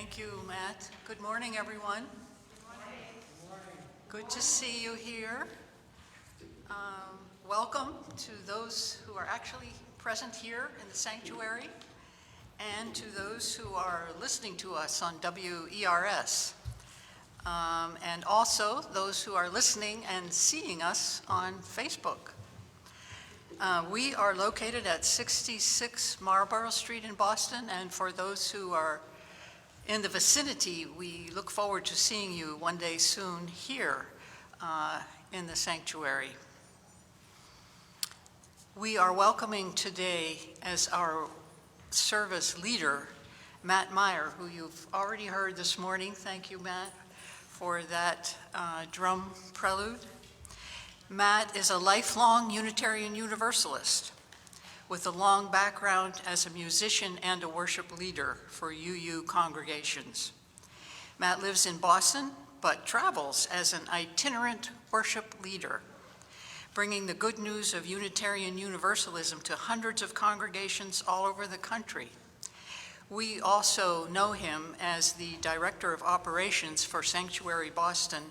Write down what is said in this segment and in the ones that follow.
Thank you, Matt. Good morning, everyone. Good morning. Good to see you here. Welcome to those who are actually present here in the sanctuary and to those who are listening to us on WERS. And also those who are listening and seeing us on Facebook. We are located at 66 Marlborough Street in Boston, and for those who are in the vicinity, we look forward to seeing you one day soon here in the sanctuary. We are welcoming today as our service leader, Matt Meyer, who you've already heard this morning. Thank you, Matt, for that drum prelude. Matt is a lifelong Unitarian Universalist with a long background as a musician and a worship leader for UU congregations. Matt lives in Boston, but travels as an itinerant worship leader, bringing the good news of Unitarian Universalism to hundreds of congregations all over the country. We also know him as the Director of Operations for Sanctuary Boston,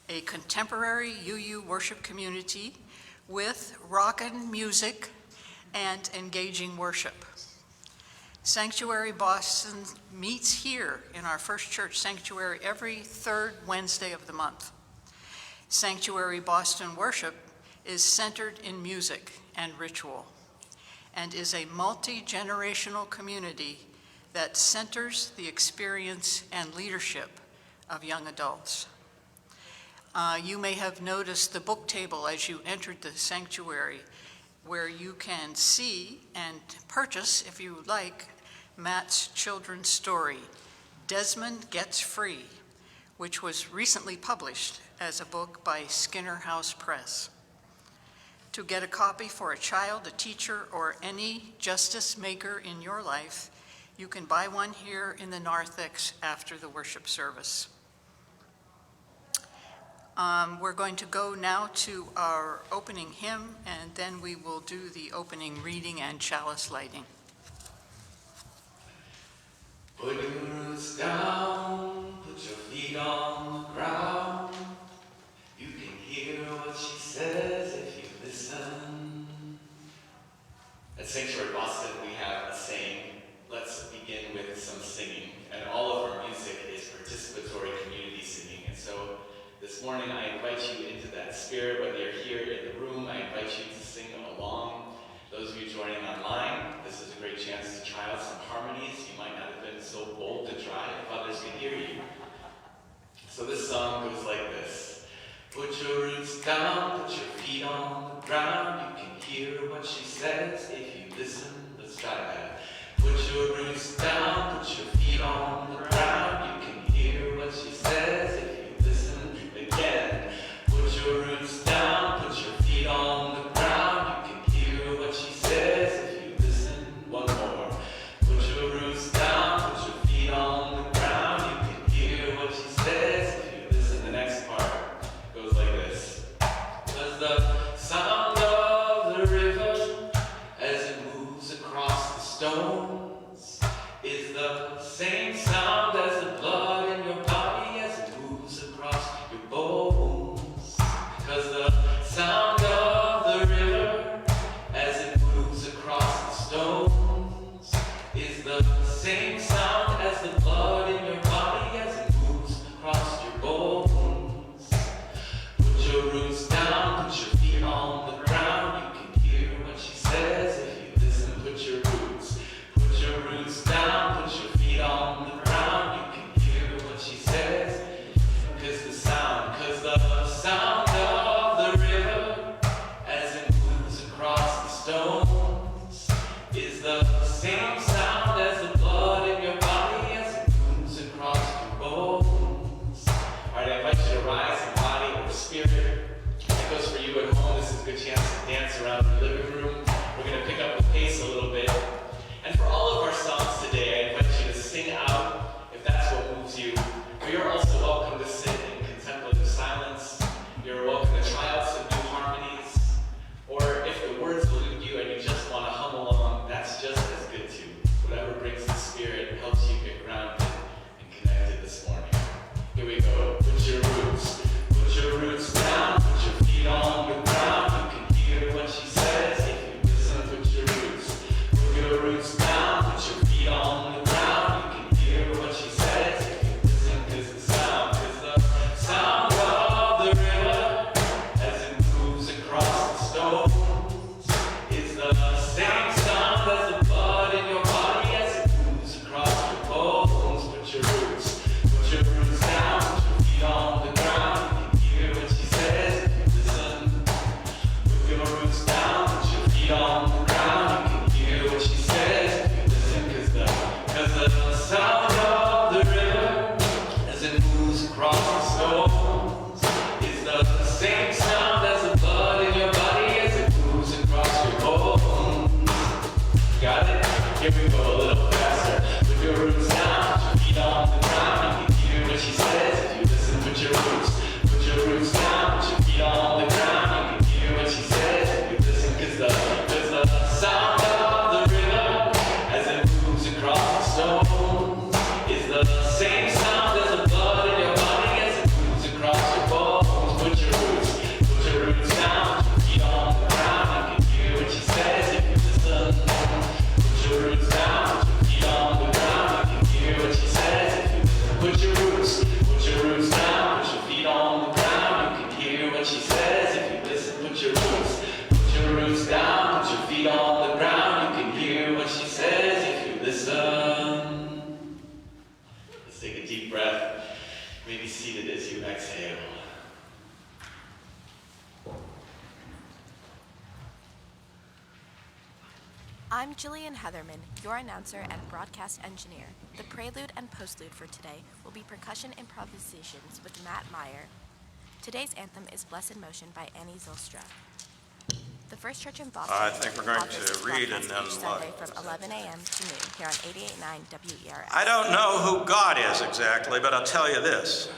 a contemporary UU worship community with rockin' music and engaging worship. Sanctuary Boston meets here in our First Church Sanctuary every third Wednesday of the month. Sanctuary Boston worship is centered in music and ritual and is a multi-generational community that centers the experience and leadership of young adults. You may have noticed the book table as you entered the sanctuary, where you can see and purchase, if you would like, Matt's children's story, Desmond Gets Free, which was recently published as a book by Skinner House Press. To get a copy for a child, a teacher, or any justice maker in your life, you can buy one here in the narthex after the worship service. We're going to go now to our opening hymn, and then we will do the opening reading and chalice lighting. Put your roots down, put your feet on the ground. You can hear what she says if you listen. At Sanctuary Boston, we have a saying, let's begin with some singing. And all of our music is participatory community singing. And so this morning, I invite you into that spirit. Whether you're here in the room, I invite you to sing along. Those of you joining online, this is a great chance to try out some harmonies you might not have been so bold to try if others can hear you. So this song goes like this. Put your roots down, put your feet on the ground. You can hear what she says if you listen. Let's try that. Put your roots down, put your feet on the ground. You can hear what she says if you listen. Again, put your roots down, put your feet on the ground. You can hear what she says if you listen. One more. Put your roots down, put your feet on the ground. You can hear what she says if you listen. The next part goes like this. Does the sound of the river as it moves across the stones is the same sound as the blood in your body as it moves across your bones. Cause the sound of the river as it moves across the stones is the same sound as the blood in your body as it moves across your bones. Put your roots down, put your feet on the ground. You can hear what she says if you listen. Put your roots down, put your feet on the ground. You can hear what she says. Cause the sound of the river as it moves across the stones is the same sound as the blood in your body as it moves across your bones. Alright, I invite you to rise in body or spirit. That goes for you at home. This is a good chance to dance around the living room. We're going to pick up the pace a little bit. And for all of our songs today, I invite you to sing out if that's what moves you. But you're also welcome to sit in contemplative silence. You're welcome to try out some new harmonies. Or if the words elude you and you just want to hum along, that's just as good too. Whatever brings the spirit helps you get grounded on the ground, you can hear what she says if you listen, cause the sound of the river as it moves across the stones is the same sound as the blood in your body as it moves across your bones. Got it? Here we go a little faster. Put your roots down, put your feet on the ground, you can hear what she says if you listen. Put your roots down, put your feet on the ground, you can hear what she says if you listen, cause the sound of the river as it moves across the stones is the same sound as the blood in your body as it moves across your bones. Put your roots down, put your feet on the ground, you can hear what she says if you listen. Put your roots down, put your feet on the ground, you can hear what she says if you listen. Put your roots down, put your feet on the ground, you can hear what she says if you listen. Put your roots down, put your feet on the ground, you can hear what she says if you listen. Let's take a deep breath, maybe seated as you exhale. I'm Jillian Heatherman, your announcer and broadcast engineer. The prelude and postlude for today will be percussion improvisations with Matt Meyer. Today's anthem is Blessed Motion by Annie Zylstra. The First Church in Boston. I think we're going to read and then each Sunday from 11 a.m. to noon here on 88.9 WERS. I don't know who God is exactly, but I'll tell you this.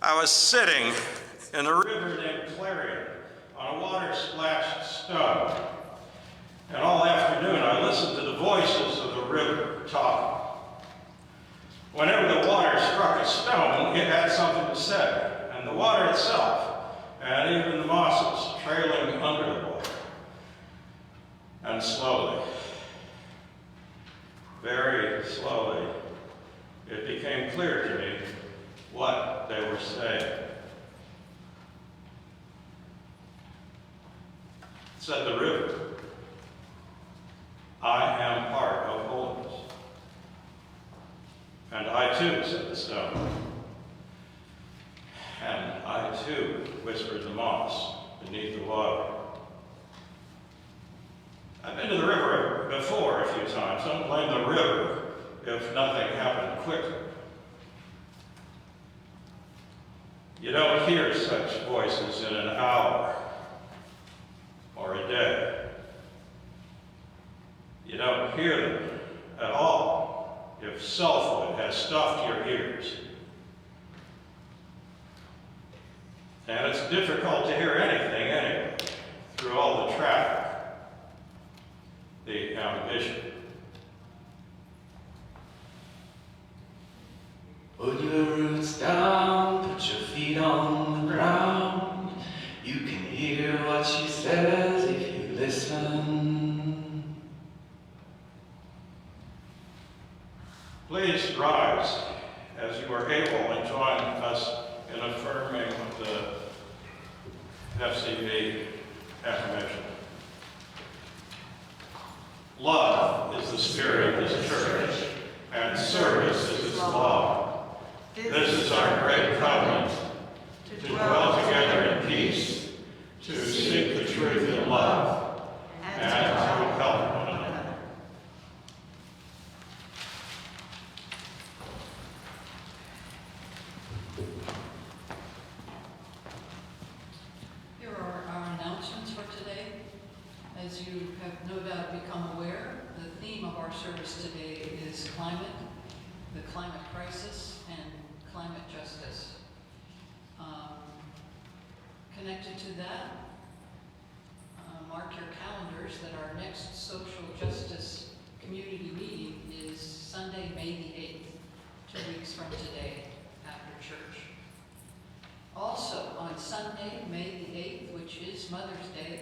I was sitting in a river named Clarion on a water-splashed stone, and all afternoon I listened to the voices of the river talking. Whenever the water struck a stone, it had something to say, and the water itself, and even the mosses trailing under the water. And slowly, very slowly, it became clear to me what they were saying. Said the river, I am part of holiness. And I too, said the stone. And I too, whispered the moss beneath the water. I've been to the river before a few times. Don't blame the river if nothing happened quickly. You don't hear such voices in an hour or a day. You don't hear them at all if selfhood has stuffed your ears. And it's difficult to hear anything anyway, through all the traffic, the ambition. Put your roots down, put your feet on the ground. You can hear what she says if you listen. Please rise as you are able and join us in affirming the FCB affirmation. Love is the spirit of this church, and service is its law. This is our great covenant, to dwell together in peace, to seek the truth in love, and to help one another. Here are our announcements for today. As you have no doubt become aware, the theme of our service today is climate, the climate crisis, and climate justice. Connected to that, mark your calendars that our next social justice community meeting is Sunday, May the 8th, 2 weeks from today after church. Also, on Sunday, May the 8th, which is Mother's Day,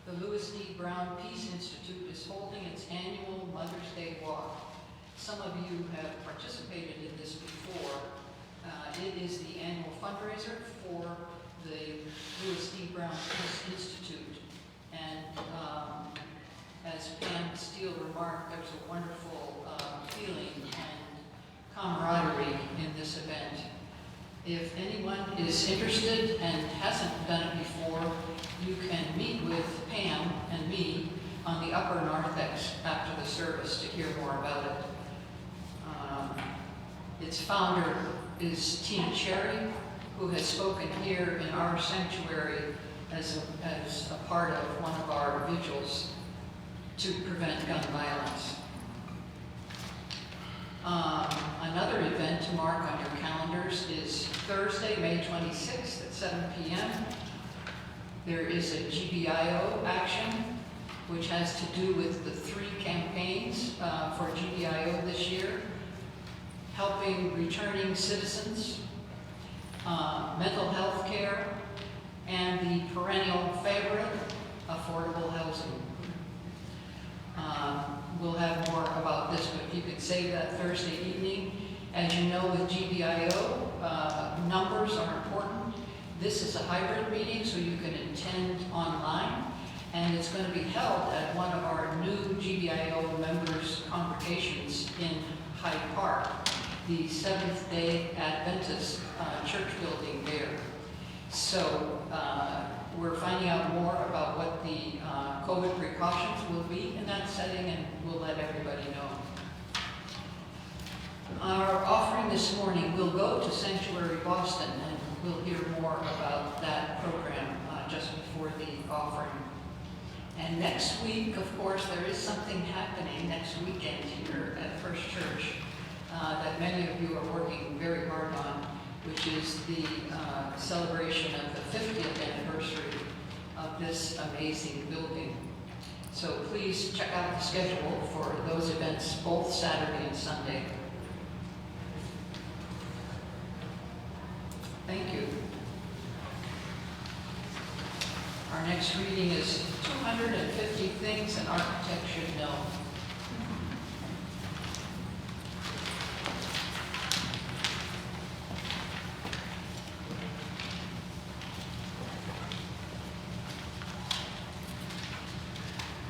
the Lewis D. Brown Peace Institute is holding its annual Mother's Day Walk. Some of you have participated in this before. It is the annual fundraiser for the Lewis D. Brown Peace Institute. And as Pam Steele remarked, there's a wonderful feeling and camaraderie in this event. If anyone is interested and hasn't done it before, you can meet with Pam and me on the upper narthex after the service to hear more about it. Its founder is Tina Cherry, who has spoken here in our sanctuary as a part of one of our vigils to prevent gun violence. Another event to mark on your calendars is Thursday, May 26th at 7 p.m. There is a GBIO action, which has to do with the 3 campaigns for GBIO this year: helping returning citizens, mental health care, and the perennial favorite, affordable housing. We'll have more about this, but if you could save that Thursday evening. As you know, with GBIO, numbers are important. This is a hybrid meeting, so you can attend online, and it's going to be held at one of our new GBIO members' congregations in Hyde Park, the Seventh-day Adventist church building there. So we're finding out more about what the COVID precautions will be in that setting, and we'll let everybody know. Our offering this morning will go to Sanctuary Boston, and we'll hear more about that program just before the offering. And next week, of course, there is something happening next weekend here at First Church that many of you are working very hard on, which is the celebration of the 50th anniversary of this amazing building. So please check out the schedule for those events, both Saturday and Sunday. Thank you. Our next reading is 250 Things an Architect Should Know.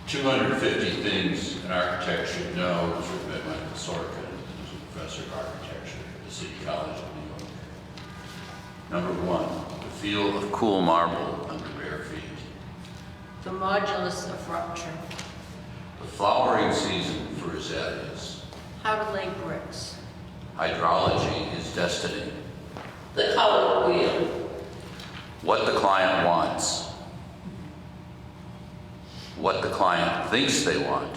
"250 Things an Architect Should Know" was written by Michael Sorkin, who's a professor of architecture at the City College of New York. Number 1, the feel of cool marble under bare feet. The modulus of rupture. The flowering season for azaleas. How to lay bricks. Hydrology is destiny. The color wheel. What the client wants. What the client thinks they want.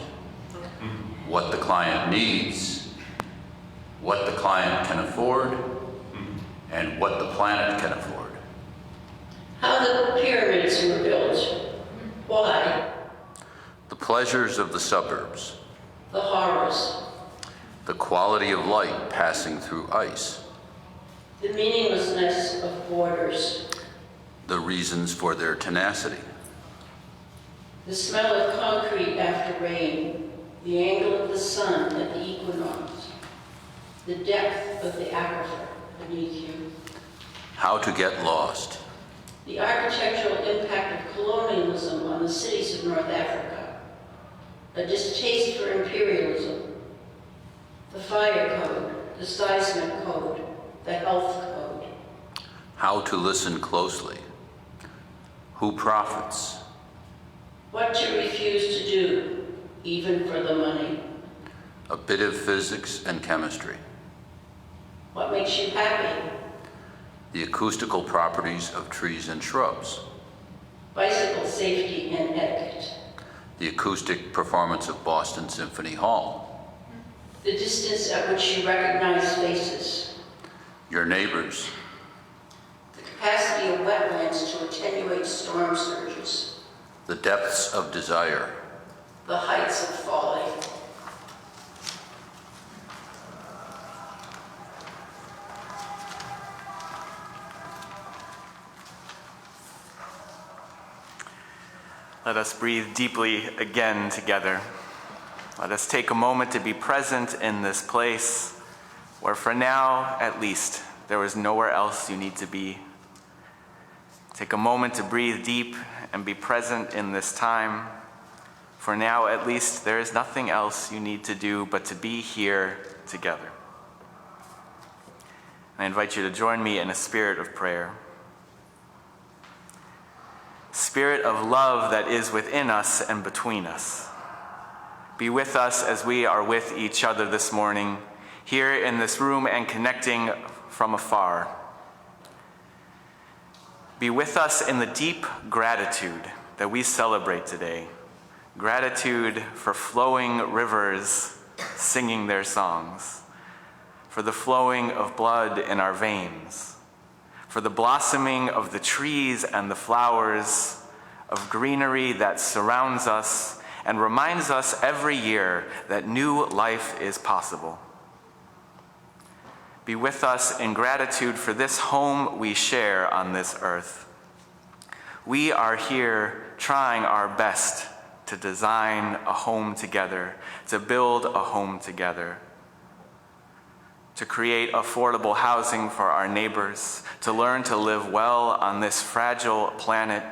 What the client needs. What the client can afford. And what the planet can afford. How the pyramids were built. Why? The pleasures of the suburbs. The horrors. The quality of light passing through ice. The meaninglessness of borders. The reasons for their tenacity. The smell of concrete after rain. The angle of the sun at the equinox. The depth of the aquifer beneath you. How to get lost. The architectural impact of colonialism on the cities of North Africa. A distaste for imperialism. The fire code, the seismic code, the health code. How to listen closely. Who profits? What to refuse to do, even for the money. A bit of physics and chemistry. What makes you happy? The acoustical properties of trees and shrubs. Bicycle safety and etiquette. The acoustic performance of Boston Symphony Hall. The distance at which you recognize faces. Your neighbors. The capacity of wetlands to attenuate storm surges. The depths of desire. The heights of folly. Let us breathe deeply again together. Let us take a moment to be present in this place where for now, at least, there is nowhere else you need to be. Take a moment to breathe deep and be present in this time. For now, at least, there is nothing else you need to do but to be here together. I invite you to join me in a spirit of prayer. Spirit of love that is within us and between us, Be with us as we are with each other this morning, here in this room and connecting from afar. Be with us in the deep gratitude that we celebrate today. Gratitude for flowing rivers singing their songs, for the flowing of blood in our veins, for the blossoming of the trees and the flowers, of greenery that surrounds us and reminds us every year that new life is possible. Be with us in gratitude for this home we share on this earth. We are here trying our best to design a home together, to build a home together, to create affordable housing for our neighbors, to learn to live well on this fragile planet.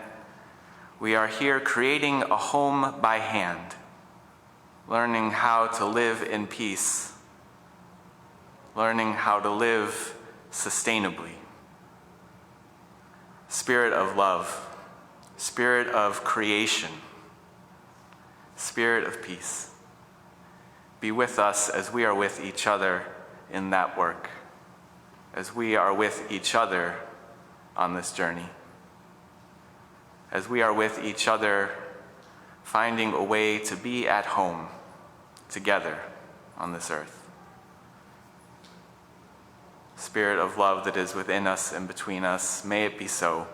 We are here creating a home by hand, learning how to live in peace, learning how to live sustainably. Spirit of love, spirit of creation, Spirit of peace, be with us as we are with each other in that work, as we are with each other on this journey, as we are with each other finding a way to be at home together on this earth. Spirit of love that is within us and between us, may it be so,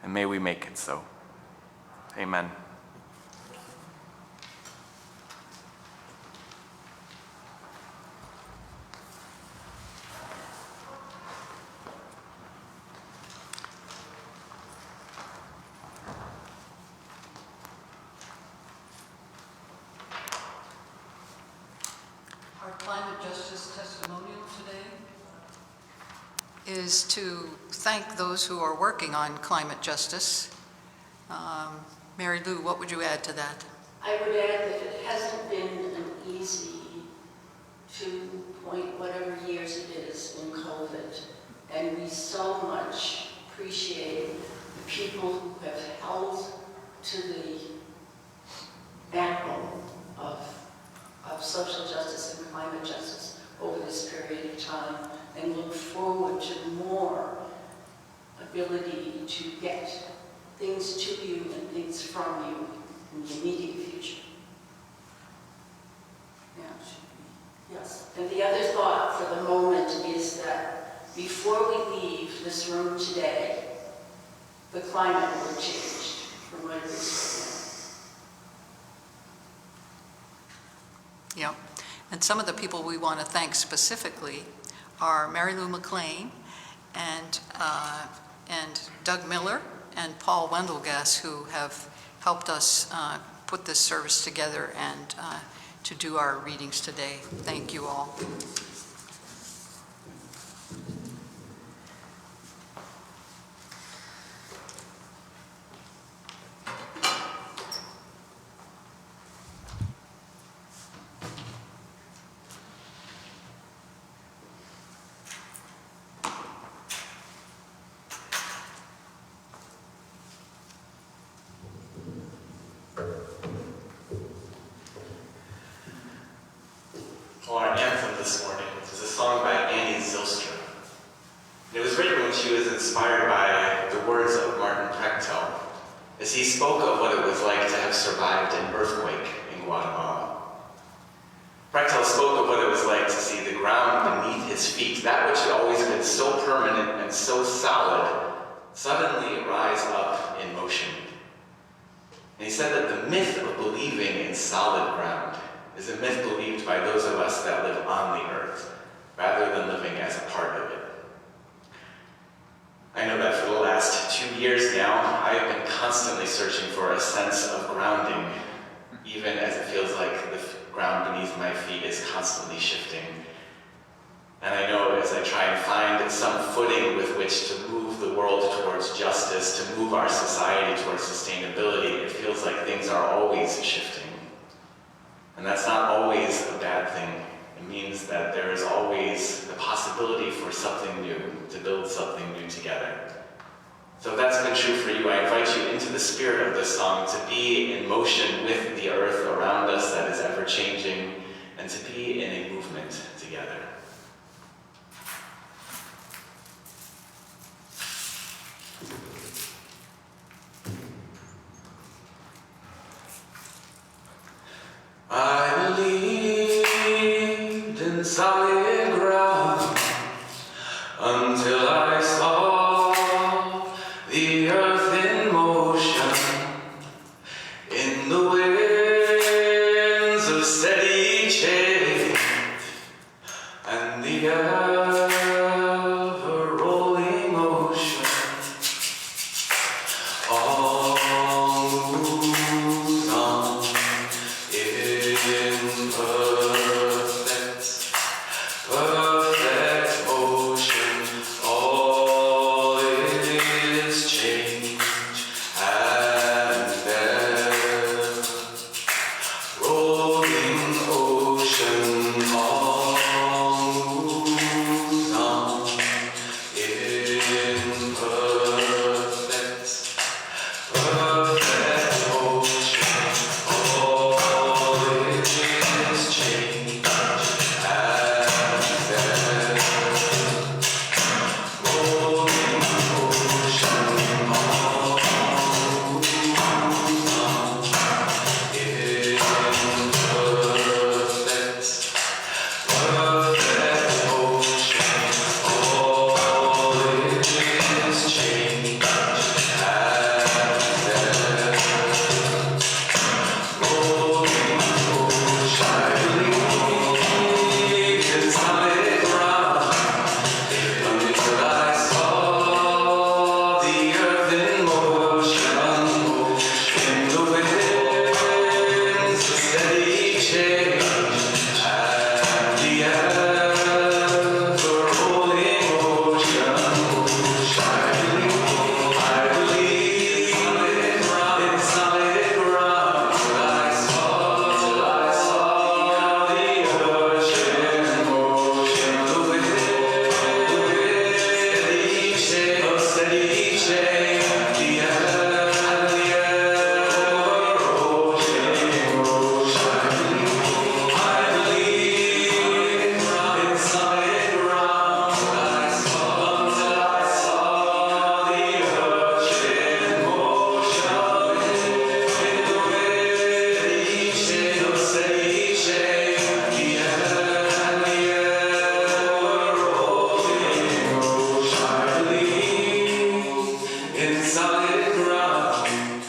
and may we make it so. Amen. Our climate justice testimonial today is to thank those who are working on climate justice. Mary Lou, what would you add to that? I would add that it hasn't been an easy 2 whatever years it is in COVID, and we so much appreciate the people who have held to the backbone of social justice and climate justice over this period of time, and look forward to more ability to get things to you and things from you in the immediate future. Yeah, it should be. Yes. And the other thought for the moment is that before we leave this room today, the climate will have changed from what it is right now. Yep. And some of the people we want to thank specifically are Mary Lou McLean and Doug Miller and Paul Wendelgas, who have helped us put this service together and to do our readings today. Thank you all. Our anthem this morning is a song by Annie Zylstra. And it was written when she was inspired by the words of Martin Prechtel, as he spoke of what it was like to have survived an earthquake in Guatemala. Prechtel spoke of what it was like to see the ground beneath his feet, that which had always been so permanent and so solid, suddenly rise up in motion. And he said that the myth of believing in solid ground is a myth believed by those of us that live on the earth, rather than living as a part of it. I know that for the last 2 years now, I have been constantly searching for a sense of grounding, even as it feels like the ground beneath my feet is constantly shifting. And I know as I try and find some footing with which to move the world towards justice, to move our society towards sustainability, it feels like things are always shifting. And that's not always a bad thing. It means that there is always the possibility for something new, to build something new together. So if that's been true for you, I invite you into the spirit of this song to be in motion with the earth around us that is ever ever changing, and to be in a movement together. I believed in solid ground until I saw the earth in motion, in the winds of steady change, and the ever-rolling ocean. All moves on in perfect motion. All is change and ever rolling ocean. All moves on in perfect ocean. All is change and ever rolling ocean. All moves on in perfect ocean. All is change and rolling ocean. I believed in solid ground until I saw the earth in motion, in the winds of steady change, and the ever-rolling ocean. I believe in solid ground till I saw the ocean in the winds of steady change, the ever-rolling ocean. I believe in solid ground till I saw the ocean in motion, in the winds of steady change, the ever-rolling ocean. I believe in solid ground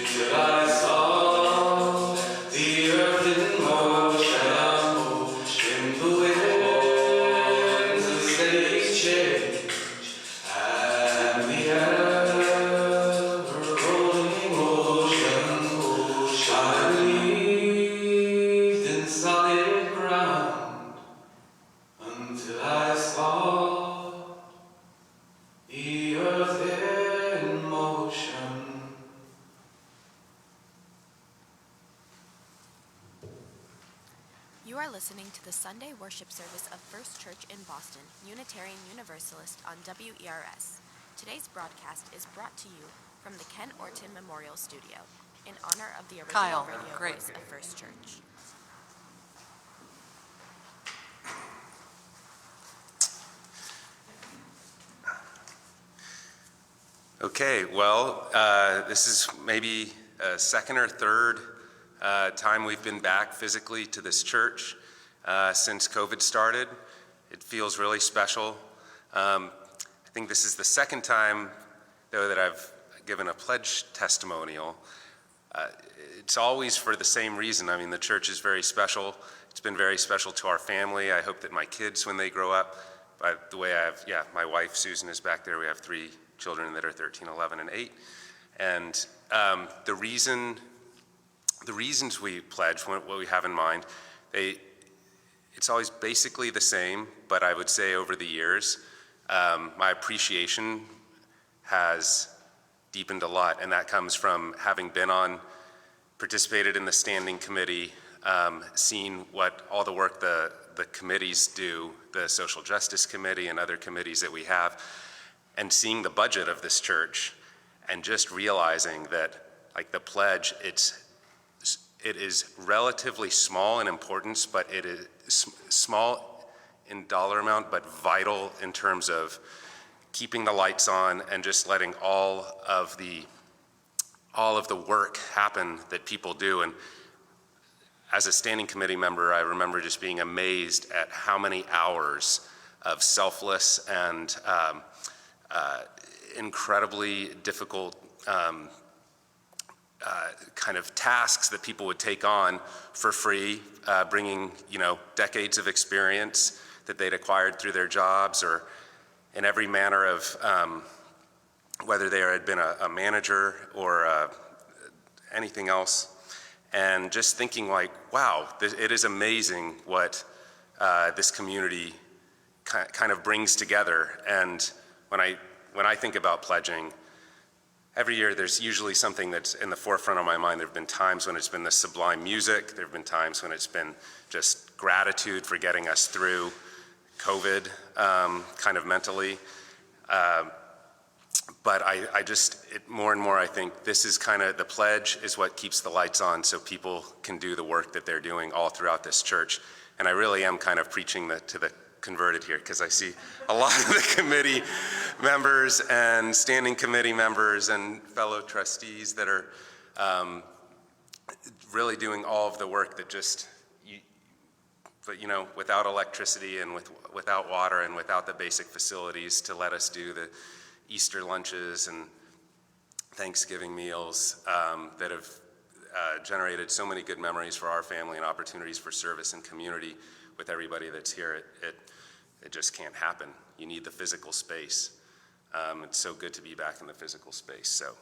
till I saw the earth in motion, in the winds of steady change, and the ever-rolling ocean. I believed in solid ground until I saw the earth in motion. You are listening to the Sunday worship service of First Church in Boston, Unitarian Universalist on WERS. Today's broadcast is brought to you from the Ken Orton Memorial Studio in honor of the original Kyle, radio great. voice of First Church. Okay, well, this is maybe a second or third time we've been back physically to this church since COVID started. It feels really special. I think this is the second time, though, that I've given a pledge testimonial. It's always for the same reason. I mean, the church is very special. It's been very special to our family. I hope that my kids, when they grow up, by the way, I have, my wife, Susan, is back there. We have 3 children that are 13, 11, and 8. And the reasons we pledge, what we have in mind, it's always basically the same, but I would say over the years, my appreciation has deepened a lot, and that comes from having participated in the standing committee, seen what all the work the committees do, the Social Justice Committee and other committees that we have, and seeing the budget of this church, and just realizing that, like the pledge, it is relatively small in importance, but it is small in dollar amount, but vital in terms of keeping the lights on and just letting all of the work happen that people do. And as a standing committee member, I remember just being amazed at how many hours of selfless and incredibly difficult kind of tasks that people would take on for free, bringing, decades of experience that they'd acquired through their jobs, or in every manner of whether they had been a manager or anything else. And just thinking like, wow, it is amazing what this community kind of brings together. And when I think about pledging, every year there's usually something that's in the forefront of my mind. There have been times when it's been the sublime music. There have been times when it's been just gratitude for getting us through COVID, kind of mentally. But more and more I think this is kind of, the pledge is what keeps the lights on so people can do the work that they're doing all throughout this church. And I really am kind of preaching to the converted here, because I see a lot of the committee members and standing committee members and fellow trustees that are really doing all of the work that without electricity and without water and without the basic facilities to let us do the Easter lunches and Thanksgiving meals that have generated so many good memories for our family and opportunities for service and community with everybody that's here. It just can't happen. You need the physical space. It's so good to be back in the physical space. So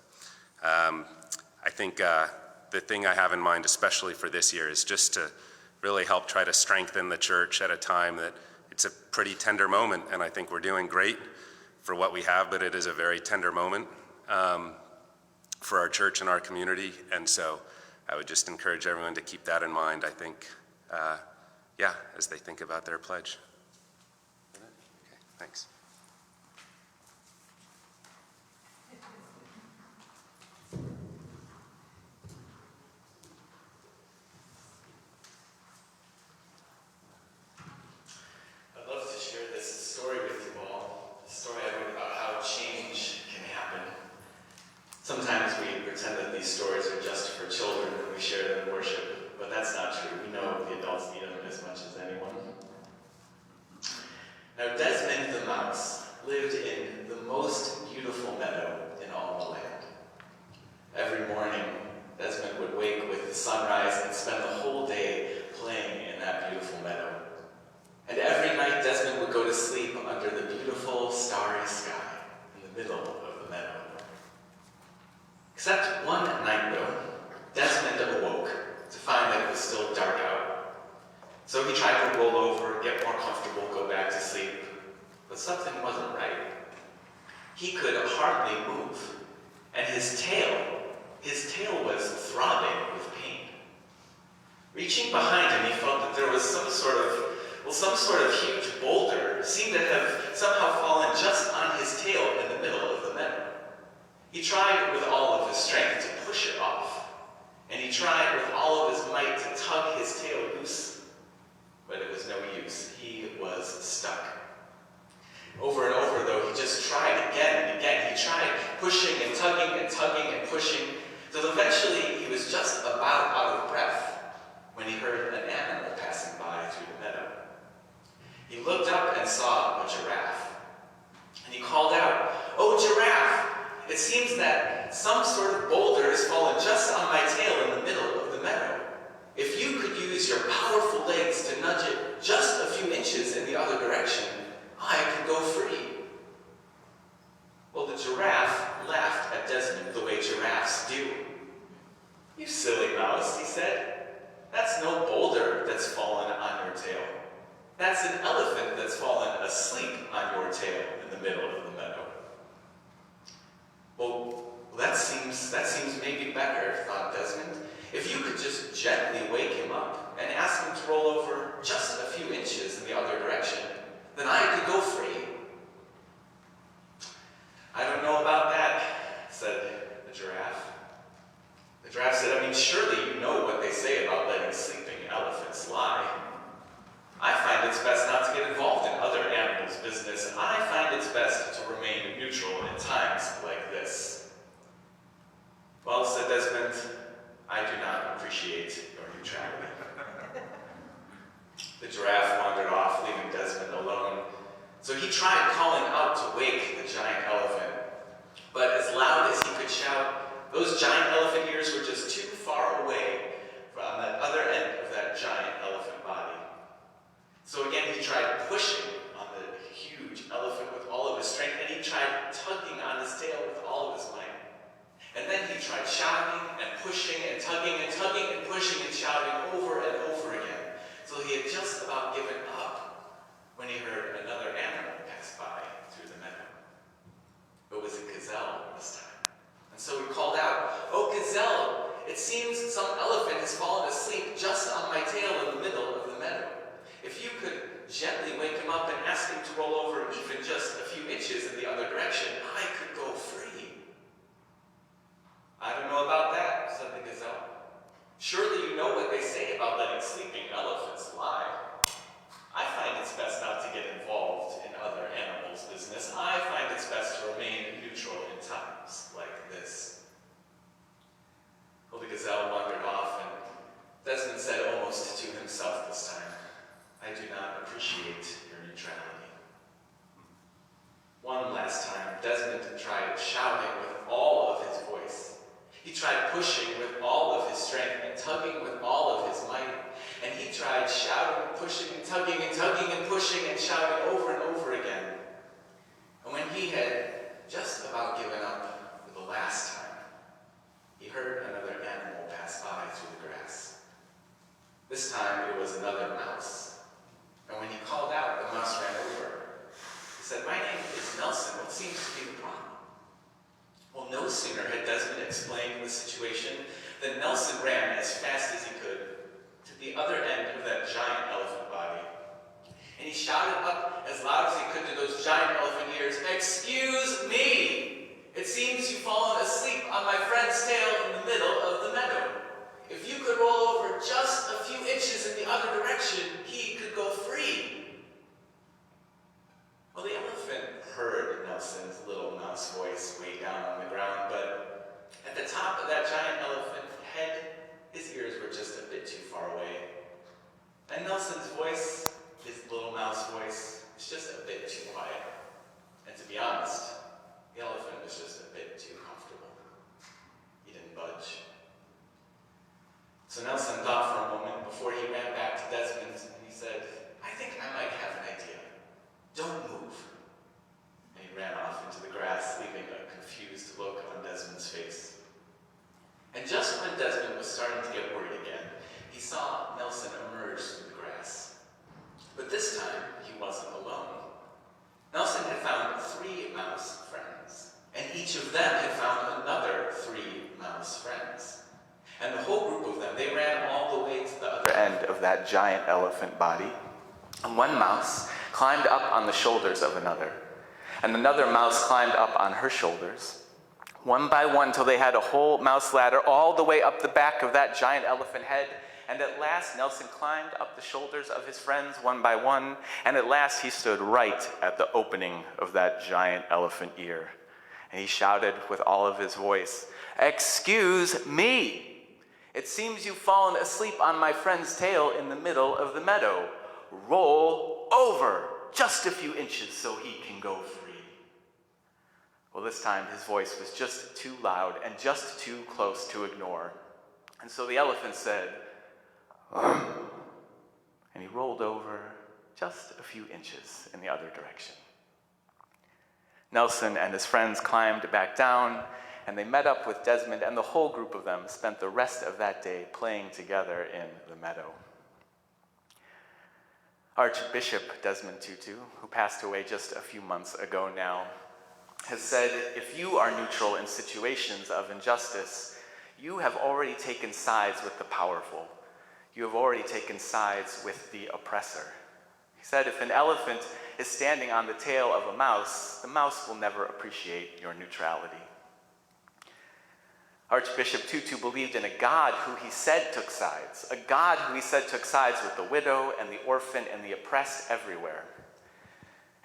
I think the thing I have in mind, especially for this year, is just to really help try to strengthen the church at a time that it's a pretty tender moment, and I think we're doing great for what we have, but it is a very tender moment for our church and our community. And so I would just encourage everyone to keep that in mind, I think, as they think about their pledge. Okay, thanks. I'd love to share this story with you all. A story I wrote about how change can happen. Sometimes we pretend that these stories are just for children and we share them in worship, but that's not true. We know the adults need them as much as anyone. Now, Desmond the mouse lived in the most beautiful meadow in all the land. Every morning, Desmond would wake with the sunrise and spend the whole day playing in that beautiful meadow. And every night, Desmond would go to sleep under the beautiful starry sky in the middle of the meadow. Except one night, though, Desmond awoke to find that it was still dark out. So he tried to roll over, get more comfortable, go back to sleep. But something wasn't right. He could hardly move. And his tail was throbbing with pain. Reaching behind him, he felt that there was some sort of huge boulder seemed to have somehow fallen just on his tail in the middle of the meadow. He tried with all of his strength to push it off, and he tried with all of his might to tug his tail loose, but it was no use. He was stuck. Over and over, though, he just tried again and again. He tried pushing and tugging and pushing, till eventually he was just about out of breath when he heard an animal passing by through the meadow. He looked up and saw a giraffe, and he called out, "Oh, giraffe, it seems that some sort of boulder has fallen just on my tail in the middle of the meadow. If you could use your powerful legs to nudge it just a few inches in the other direction, I could go free." Well, the giraffe laughed at Desmond the way giraffes do. "You silly mouse," he said. "That's no boulder that's fallen on your tail. That's an elephant that's fallen asleep on your tail in the middle of the meadow." Well, that seems maybe better, thought Desmond. If you could just gently wake him up and ask him to roll over just a few inches in the other direction, then I could go free. "I don't know about that," said the giraffe. The giraffe said, "I mean, surely you know what they say he tried calling out to wake the giant elephant, but as loud as he could shout, those giant elephant ears were just too far away from that other end of that giant elephant body. So again, he tried pushing on the huge elephant with all of his strength, and he tried tugging on his tail with all of his might. And then he tried shouting and pushing and tugging and tugging and pushing and shouting over and over again. So he had just about given up when he heard another animal pass by through the meadow. It was a gazelle this time. And so he called out, "Oh, gazelle, it seems some elephant has fallen asleep just on my tail in the middle of the meadow. If you could gently wake him up and ask him to roll over even just a few inches in the other direction, I could go free." "I don't know about that," said the gazelle. "Surely you know what they say about letting sleeping elephants lie. I find it's best not to get involved in other animals' business. I find it's best to remain neutral in times like this." Well, the gazelle wandered off, and Desmond said almost to himself this time, "I do not appreciate your neutrality." One last time, Desmond tried shouting with all of his voice. He tried pushing with all of his strength and tugging with all of his might. And he tried shouting and pushing and tugging and tugging and pushing and shouting over and over again. And when he had just about given up for the last time, he heard another animal pass by through the grass. This time it was another mouse. And when he called out, the mouse ran over. He said, "My name is Nelson. What seems to be the problem?" Well, no sooner had Desmond explained the situation than Nelson ran as fast as he could to the other end of that giant elephant body. And he shouted up as loud as he could to those giant elephant ears, "Excuse me! It seems you've fallen asleep on my friend's tail in the middle of the meadow. If you could roll over just a few inches in the other direction, he could go free." Well, the elephant heard Nelson's little mouse voice way down on the ground, but at the top of that giant elephant head, his ears were just a bit too far away. And Nelson's voice, his little mouse voice, was just a bit too quiet. And to be honest, the elephant was just a bit too comfortable. He didn't budge. So Nelson thought for a moment before he ran back to Desmond, and he said, "I think I might have an idea. Don't move." And he ran off into the grass, leaving a confused look on Desmond's face. And just when Desmond was starting to get worried again, he saw Nelson emerge through the grass. But this time, he wasn't alone. Nelson had found 3 mouse friends, and each of them had found another 3 mouse friends. And the whole group of them, they ran all the way to the other end of that giant elephant body. And one mouse climbed up on the shoulders of another, and another mouse climbed up on her shoulders, one by one till they had a whole mouse ladder all the way up the back of that giant elephant head. And at last Nelson climbed up the shoulders of his friends one by one, and at last he stood right at the opening of that giant elephant ear. And he shouted with all of his voice, "Excuse me! It seems you've fallen asleep on my friend's tail in the middle of the meadow. Roll over just a few inches so he can go free." Well, this time his voice was just too loud and just too close to ignore. And so the elephant said, "Ugh," and he rolled over just a few inches in the other direction. Nelson and his friends climbed back down, and they met up with Desmond, and the whole group of them spent the rest of that day playing together in the meadow. Archbishop Desmond Tutu, who passed away just a few months ago now, has said, "If you are neutral in situations of injustice, you have already taken sides with the powerful. You have already taken sides with the oppressor." He said, "If an elephant is standing on the tail of a mouse, the mouse will never appreciate your neutrality." Archbishop Tutu believed in a God who he said took sides, a God who he said took sides with the widow and the orphan and the oppressed everywhere.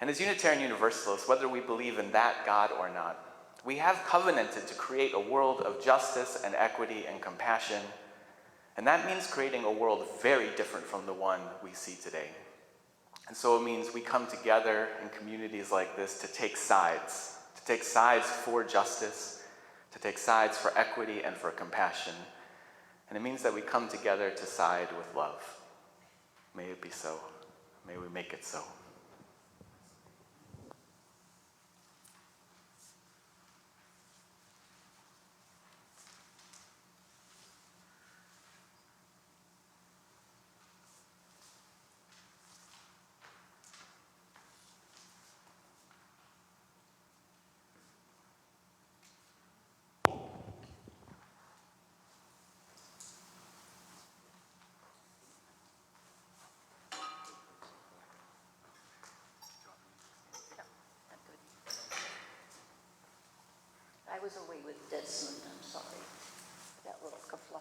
And as Unitarian Universalists, whether we believe in that God or not, we have covenanted to create a world of justice and equity and compassion, and that means creating a world very different from the one we see today. And so it means we come together in communities like this to take sides for justice, to take sides for equity and for compassion. And it means that we come together to side with love. May it be so. May we make it so. I was away with Desmond, I'm sorry, that little kerfluffle.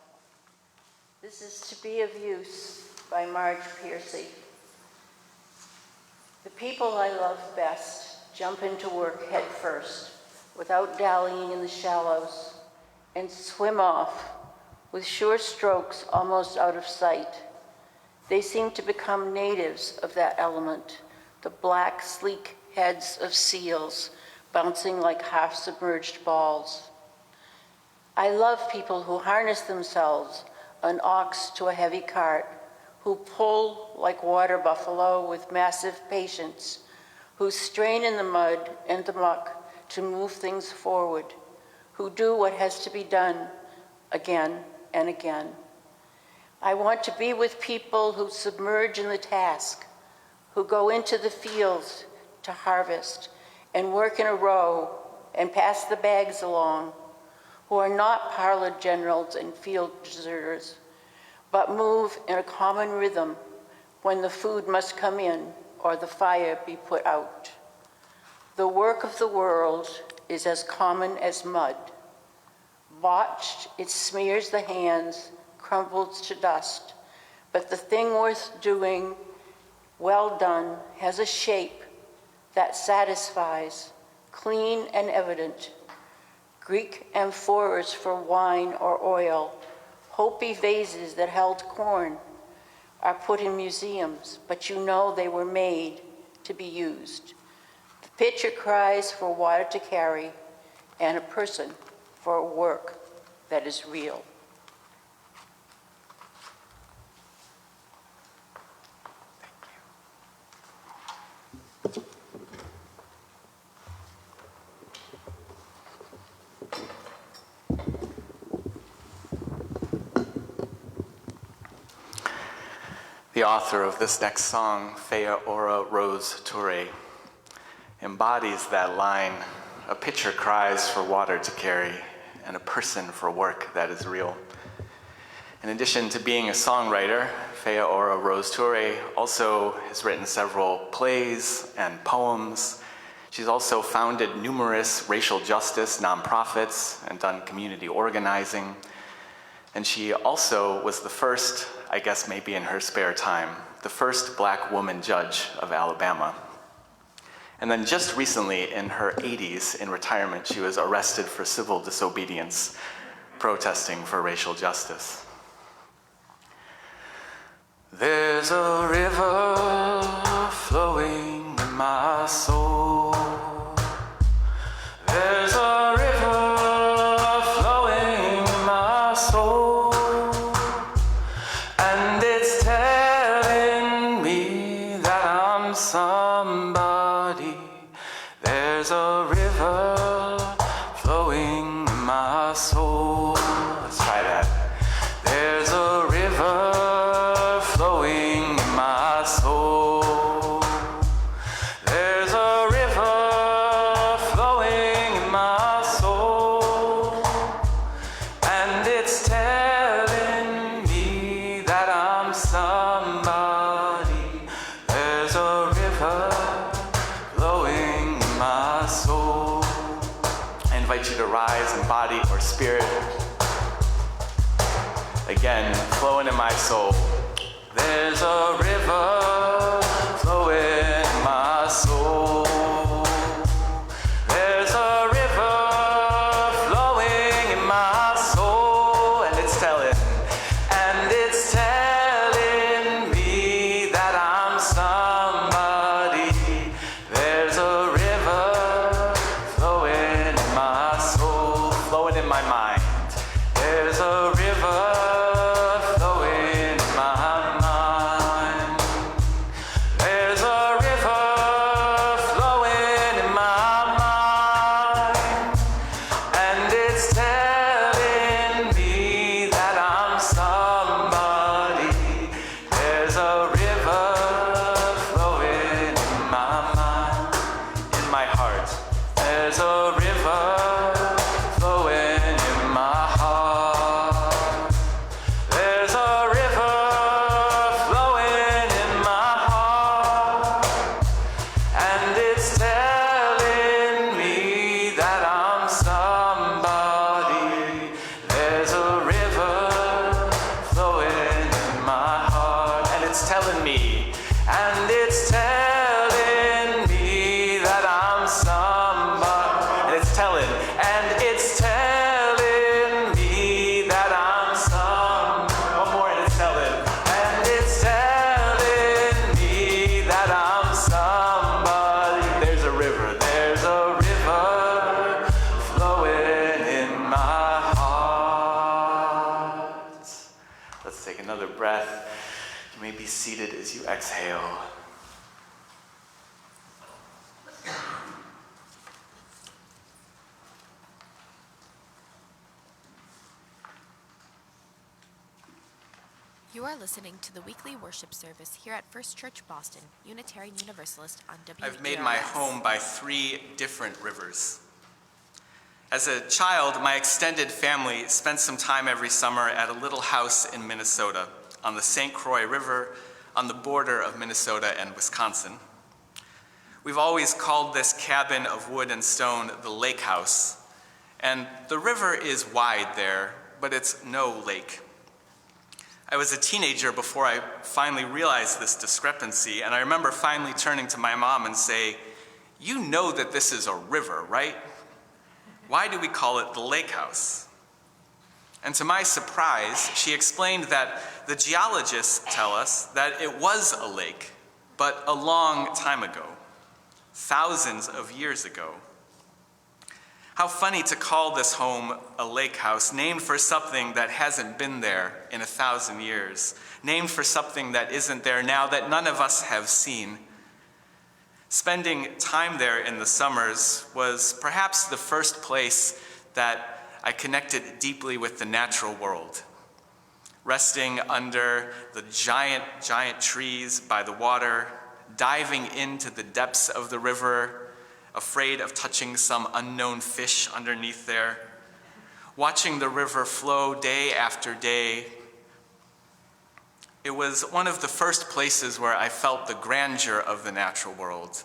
This is To Be of Use by Marge Piercy. The people I love best jump into work head first, without dallying in the shallows, and swim off with sure strokes almost out of sight. They seem to become natives of that element, the black, sleek heads of seals bouncing like half-submerged balls. I love people who harness themselves, an ox to a heavy cart, who pull like water buffalo with massive patience, who strain in the mud and the muck to move things forward, who do what has to be done again and again. I want to be with people who submerge in the task, who go into the fields to harvest and work in a row and pass the bags along, who are not parlor generals and field deserters, but move in a common rhythm when the food must come in or the fire be put out. The work of the world is as common as mud. Botched, it smears the hands, crumbles to dust, but the thing worth doing, well done, has a shape that satisfies, clean and evident. Greek amphoras for wine or oil, Hopi vases that held corn are put in museums, but you know they were made to be used. The pitcher cries for water to carry, and a person for work that is real. The author of this next song, Fea Ora Rose Toure, embodies that line, a pitcher cries for water to carry, and a person for work that is real. In addition to being a songwriter, Fea Ora Rose Toure also has written several plays and poems. She's also founded numerous racial justice nonprofits and done community organizing. And she also was the first, I guess maybe in her spare time, the first black woman judge of Alabama. And then just recently, in her 80s, in retirement, she was arrested for civil disobedience, protesting for racial justice. There's a river flowing in my soul. There's a river flowing in my soul. And it's telling me that I'm somebody. There's a river flowing in my soul. Let's try that. There's a river flowing in my soul. There's a river flowing in my soul. And it's telling me that I'm somebody. There's a river flowing in my soul. I invite you to rise in body or spirit. Again, flowing in my soul. There's a river flowing in my soul. There's a river flowing in my soul. And it's telling me that I'm somebody. You may be seated as you exhale. You are listening to the weekly worship service here at First Church Boston, Unitarian Universalist on WERS. I've made my home by 3 different rivers. As a child, my extended family spent some time every summer at a little house in Minnesota on the St. Croix River on the border of Minnesota and Wisconsin. We've always called this cabin of wood and stone the lake house, and the river is wide there, but it's no lake. I was a teenager before I finally realized this discrepancy, and I remember finally turning to my mom and say, "You know that this is a river, right? Why do we call it the lake house?" And to my surprise, she explained that the geologists tell us that it was a lake, but a long time ago, thousands of years ago. How funny to call this home a lake house, named for something that hasn't been there in 1,000 years, named for something that isn't there now that none of us have seen. Spending time there in the summers was perhaps the first place that I connected deeply with the natural world. Resting under the giant trees by the water, diving into the depths of the river, afraid of touching some unknown fish underneath there, watching the river flow day after day. It was one of the first places where I felt the grandeur of the natural world,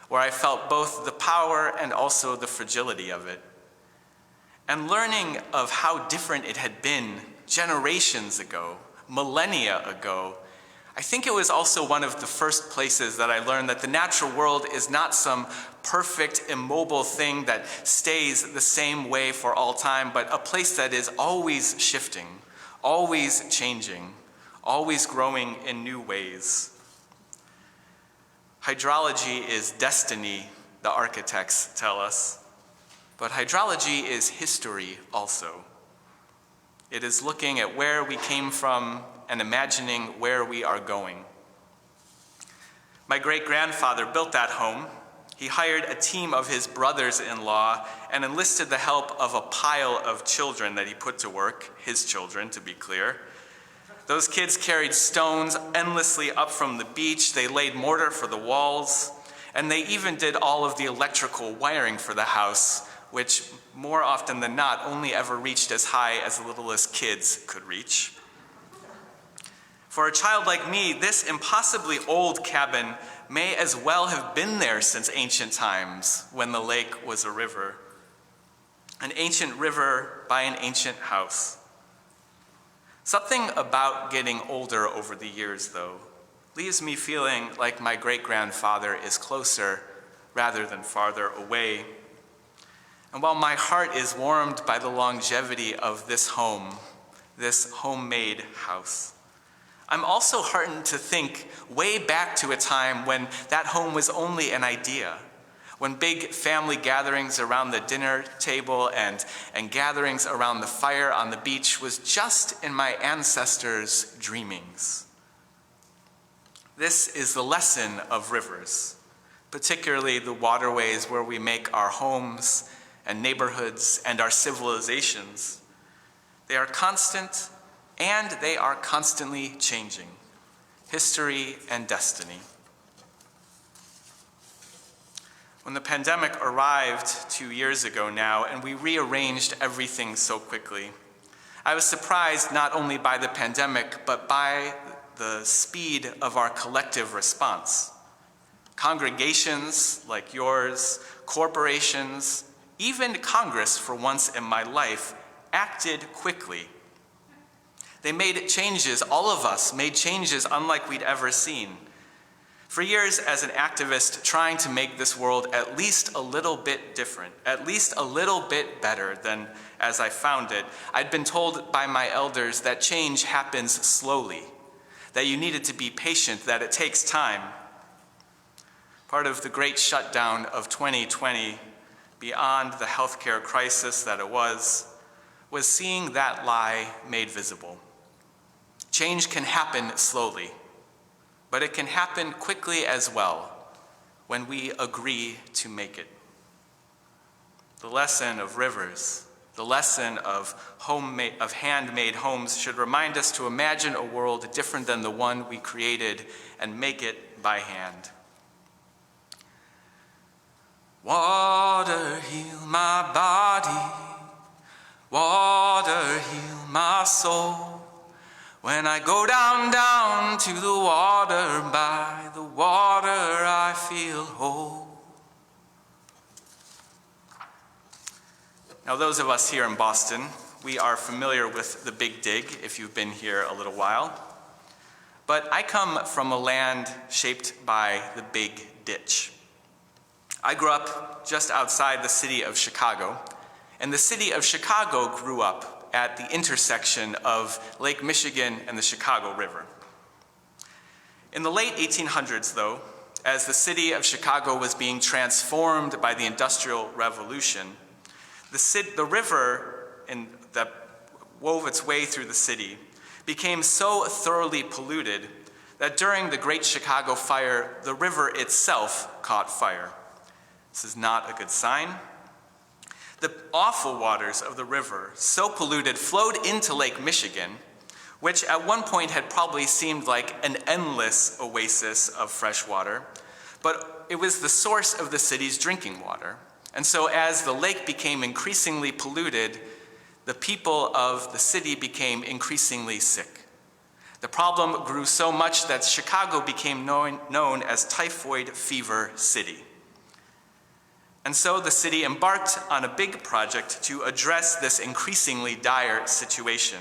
where I felt both the power and also the fragility of it. And learning of how different it had been generations ago, millennia ago, I think it was also one of the first places that I learned that the natural world is not some perfect, immobile thing that stays the same way for all time, but a place that is always shifting, always changing, always growing in new ways. Hydrology is destiny, the architects tell us, but hydrology is history also. It is looking at where we came from and imagining where we are going. My great-grandfather built that home. He hired a team of his brothers-in-law and enlisted the help of a pile of children that he put to work, his children, to be clear. Those kids carried stones endlessly up from the beach. They laid mortar for the walls, and they even did all of the electrical wiring for the house, which more often than not only ever reached as high as the littlest kids could reach. For a child like me, this impossibly old cabin may as well have been there since ancient times when the lake was a river. An ancient river by an ancient house. Something about getting older over the years, though, leaves me feeling like my great-grandfather is closer rather than farther away. And while my heart is warmed by the longevity of this home, this homemade house, I'm also heartened to think way back to a time when that home was only an idea, when big family gatherings around the dinner table and gatherings around the fire on the beach was just in my ancestors' dreamings. This is the lesson of rivers, particularly the waterways where we make our homes and neighborhoods and our civilizations. They are constant, and they are constantly changing, history and destiny. When the pandemic arrived 2 years ago now, and we rearranged everything so quickly, I was surprised not only by the pandemic, but by the speed of our collective response. Congregations like yours, corporations, even Congress for once in my life, acted quickly. They made changes, all of us made changes unlike we'd ever seen. For years as an activist trying to make this world at least a little bit different, at least a little bit better than as I found it, I'd been told by my elders that change happens slowly, that you needed to be patient, that it takes time. Part of the great shutdown of 2020, beyond the healthcare crisis that it was seeing that lie made visible. Change can happen slowly, but it can happen quickly as well when we agree to make it. The lesson of rivers, the lesson of handmade homes should remind us to imagine a world different than the one we created and make it by hand. Water, heal my body. Water, heal my soul. When I go down, down to the water, by the water I feel whole. Now, those of us here in Boston, we are familiar with the Big Dig if you've been here a little while. But I come from a land shaped by the Big Ditch. I grew up just outside the city of Chicago, and the city of Chicago grew up at the intersection of Lake Michigan and the Chicago River. In the late 1800s, though, as the city of Chicago was being transformed by the Industrial Revolution, the river that wove its way through the city became so thoroughly polluted that during the Great Chicago Fire, the river itself caught fire. This is not a good sign. The awful waters of the river, so polluted, flowed into Lake Michigan, which at one point had probably seemed like an endless oasis of fresh water, but it was the source of the city's drinking water. And so as the lake became increasingly polluted, the people of the city became increasingly sick. The problem grew so much that Chicago became known as Typhoid Fever City. And so the city embarked on a big project to address this increasingly dire situation.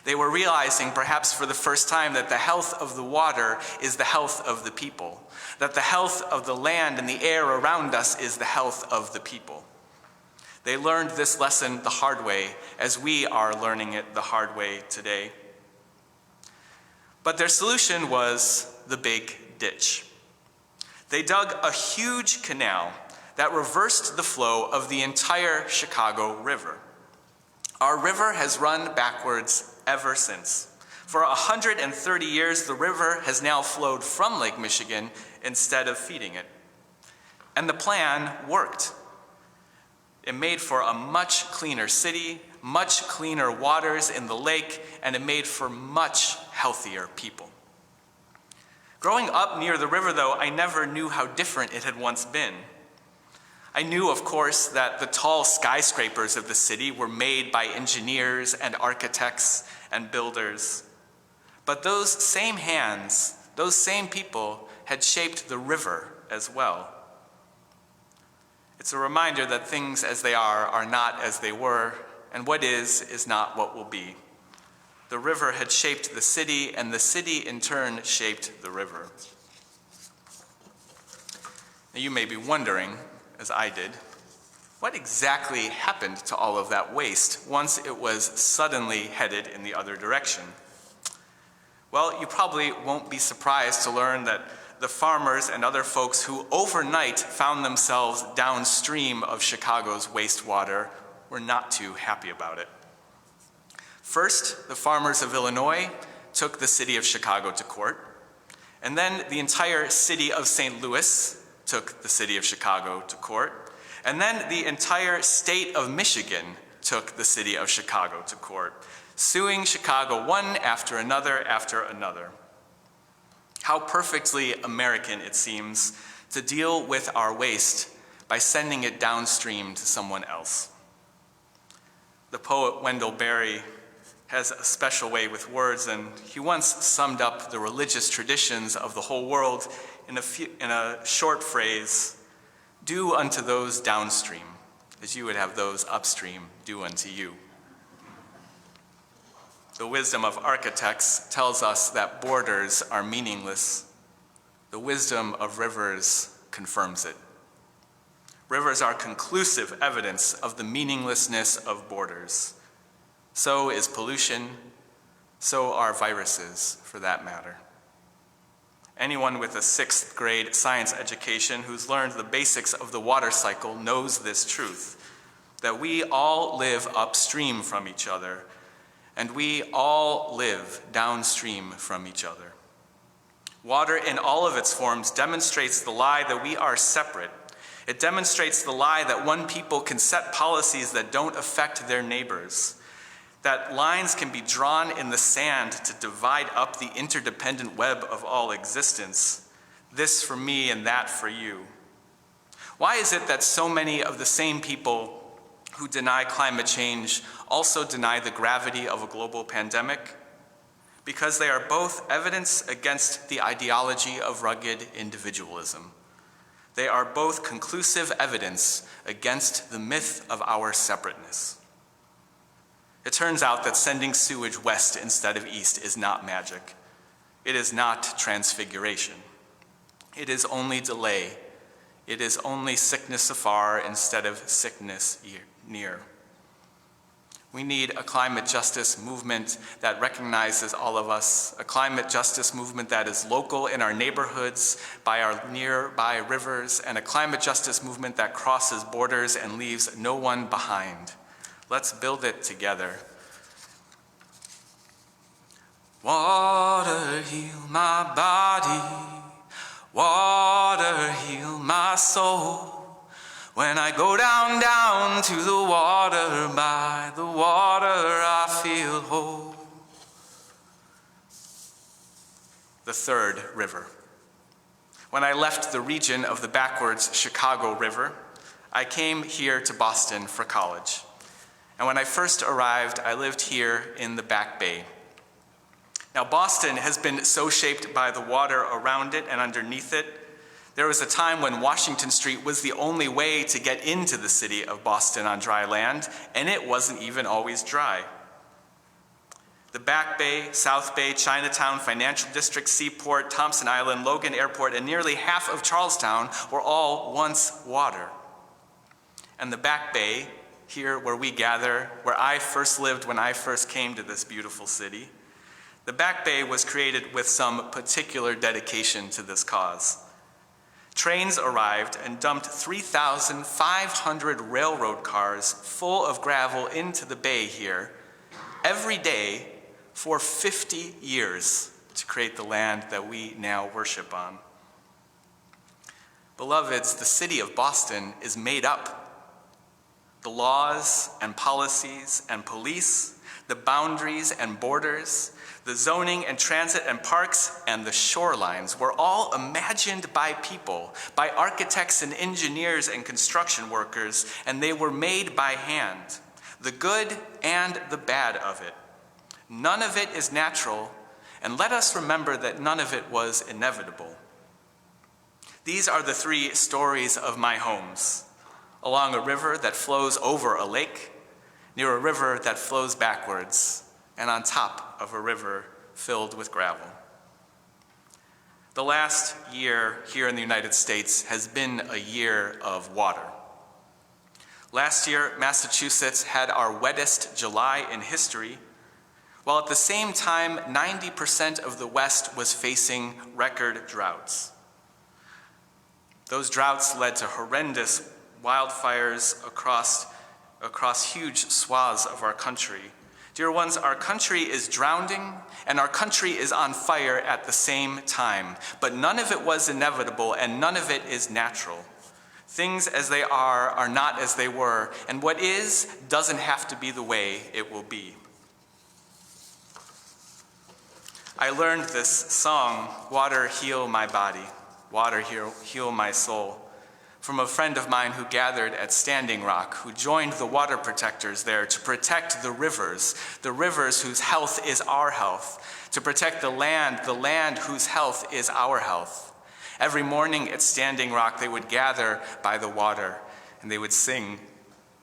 They were realizing, perhaps for the first time, that the health of the water is the health of the people, that the health of the land and the air around us is the health of the people. They learned this lesson the hard way, as we are learning it the hard way today. But their solution was the Big Ditch. They dug a huge canal that reversed the flow of the entire Chicago River. Our river has run backwards ever since. For 130 years, the river has now flowed from Lake Michigan instead of feeding it. And the plan worked. It made for a much cleaner city, much cleaner waters in the lake, and it made for much healthier people. Growing up near the river, though, I never knew how different it had once been. I knew, of course, that the tall skyscrapers of the city were made by engineers and architects and builders. But those same hands, those same people, had shaped the river as well. It's a reminder that things as they are not as they were, and what is not what will be. The river had shaped the city, and the city in turn shaped the river. Now you may be wondering, as I did, what exactly happened to all of that waste once it was suddenly headed in the other direction? Well, you probably won't be surprised to learn that the farmers and other folks who overnight found themselves downstream of Chicago's wastewater were not too happy about it. First, the farmers of Illinois took the city of Chicago to court, and then the entire city of St. Louis took the city of Chicago to court, and then the entire state of Michigan took the city of Chicago to court, suing Chicago one after another after another. How perfectly American it seems to deal with our waste by sending it downstream to someone else. The poet Wendell Berry has a special way with words, and he once summed up the religious traditions of the whole world in a short phrase: do unto those downstream as you would have those upstream do unto you. The wisdom of architects tells us that borders are meaningless. The wisdom of rivers confirms it. Rivers are conclusive evidence of the meaninglessness of borders. So is pollution, so are viruses, for that matter. Anyone with a 6th grade science education who's learned the basics of the water cycle knows this truth, that we all live upstream from each other, and we all live downstream from each other. Water in all of its forms demonstrates the lie that we are separate. It demonstrates the lie that one people can set policies that don't affect their neighbors, that lines can be drawn in the sand to divide up the interdependent web of all existence, this for me and that for you. Why is it that so many of the same people who deny climate change also deny the gravity of a global pandemic? Because they are both evidence against the ideology of rugged individualism. They are both conclusive evidence against the myth of our separateness. It turns out that sending sewage west instead of east is not magic. It is not transfiguration. It is only delay. It is only sickness afar instead of sickness near. We need a climate justice movement that recognizes all of us, a climate justice movement that is local in our neighborhoods, by our nearby rivers, and a climate justice movement that crosses borders and leaves no one behind. Let's build it together. Water, heal my body. Water, heal my soul. When I go down to the water, by the water I feel whole. The third river. When I left the region of the backwards Chicago River, I came here to Boston for college. And when I first arrived, I lived here in the Back Bay. Now, Boston has been so shaped by the water around it and underneath it. There was a time when Washington Street was the only way to get into the city of Boston on dry land, and it wasn't even always dry. The Back Bay, South Bay, Chinatown, Financial District, Seaport, Thompson Island, Logan Airport, and nearly half of Charlestown were all once water. And the Back Bay, here where we gather, where I first lived when I first came to this beautiful city, the Back Bay was created with some particular dedication to this cause. Trains arrived and dumped 3,500 railroad cars full of gravel into the bay here every day for 50 years to create the land that we now worship on. Beloveds, the city of Boston is made up. The laws and policies and police, the boundaries and borders, the zoning and transit and parks and the shorelines were all imagined by people, by architects and engineers and construction workers, and they were made by hand, the good and the bad of it. None of it is natural, and let us remember that none of it was inevitable. These are the three stories of my homes: along a river that flows over a lake, near a river that flows backwards, and on top of a river filled with gravel. The last year here in the United States has been a year of water. Last year, Massachusetts had our wettest July in history, while at the same time, 90% of the West was facing record droughts. Those droughts led to horrendous wildfires across huge swaths of our country. Dear ones, our country is drowning and our country is on fire at the same time, but none of it was inevitable and none of it is natural. Things as they are not as they were, and what is doesn't have to be the way it will be. I learned this song, Water Heal My Body, Water Heal My Soul, from a friend of mine who gathered at Standing Rock, who joined the water protectors there to protect the rivers whose health is our health, to protect the land whose health is our health. Every morning at Standing Rock, they would gather by the water and they would sing.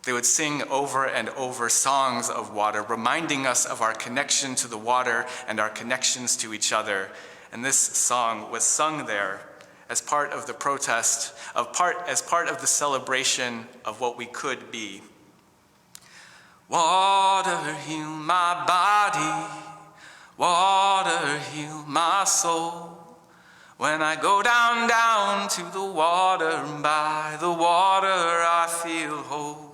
They would sing over and over songs of water, reminding us of our connection to the water and our connections to each other. And this song was sung there as part of the protest, as part of the celebration of what we could be. Water heal my body, water heal my soul. When I go down to the water, by the water I feel whole.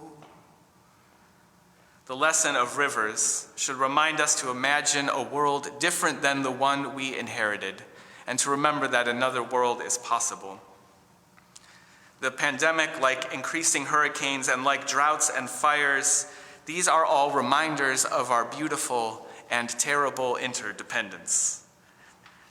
The lesson of rivers should remind us to imagine a world different than the one we inherited, and to remember that another world is possible. The pandemic, like increasing hurricanes and like droughts and fires, these are all reminders of our beautiful and terrible interdependence.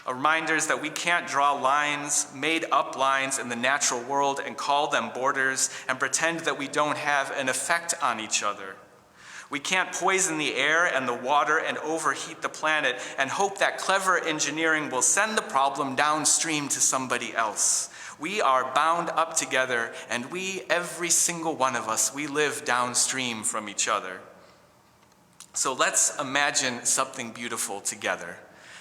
Reminders that we can't draw lines, made up lines in the natural world and call them borders and pretend that we don't have an effect on each other. We can't poison the air and the water and overheat the planet and hope that clever engineering will send the problem downstream to somebody else. We are bound up together, and we, every single one of us, we live downstream from each other. So let's imagine something beautiful together.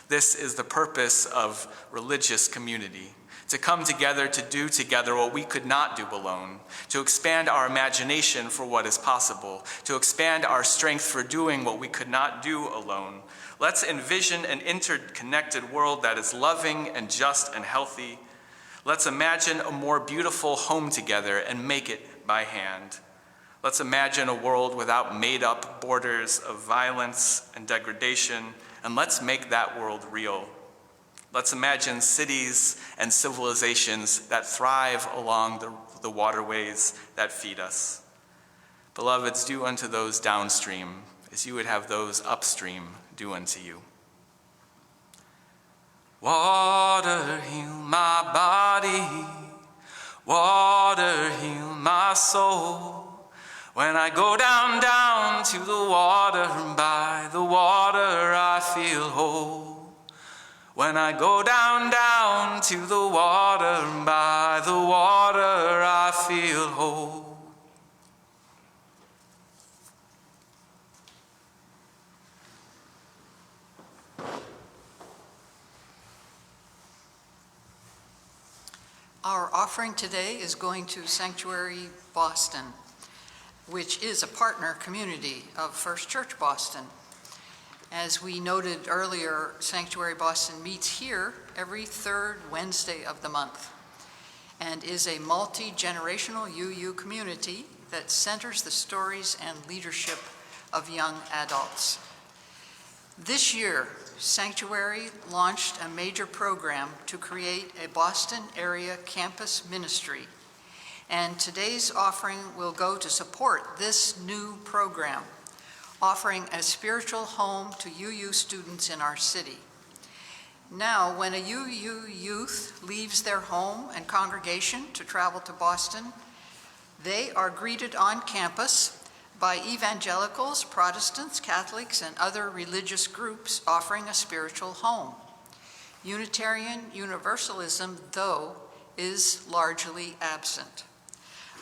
This is the purpose of religious community, to come together to do together what we could not do alone, to expand our imagination for what is possible, to expand our strength for doing what we could not do alone. Let's envision an interconnected world that is loving and just and healthy. Let's imagine a more beautiful home together and make it by hand. Let's imagine a world without made-up borders of violence and degradation, and let's make that world real. Let's imagine cities and civilizations that thrive along the waterways that feed us. Beloveds, do unto those downstream as you would have those upstream do unto you. Water, heal my body. Water, heal my soul. When I go down, down to the water, by the water I feel whole. When I go down, down to the water, by the water I feel whole. Our offering today is going to Sanctuary Boston, which is a partner community of First Church Boston. As we noted earlier, Sanctuary Boston meets here every third Wednesday of the month and is a multi-generational UU community that centers the stories and leadership of young adults. This year, Sanctuary launched a major program to create a Boston area campus ministry, and today's offering will go to support this new program, offering a spiritual home to UU students in our city. Now, when a UU youth leaves their home and congregation to travel to Boston, they are greeted on campus by evangelicals, Protestants, Catholics, and other religious groups offering a spiritual home. Unitarian Universalism, though, is largely absent.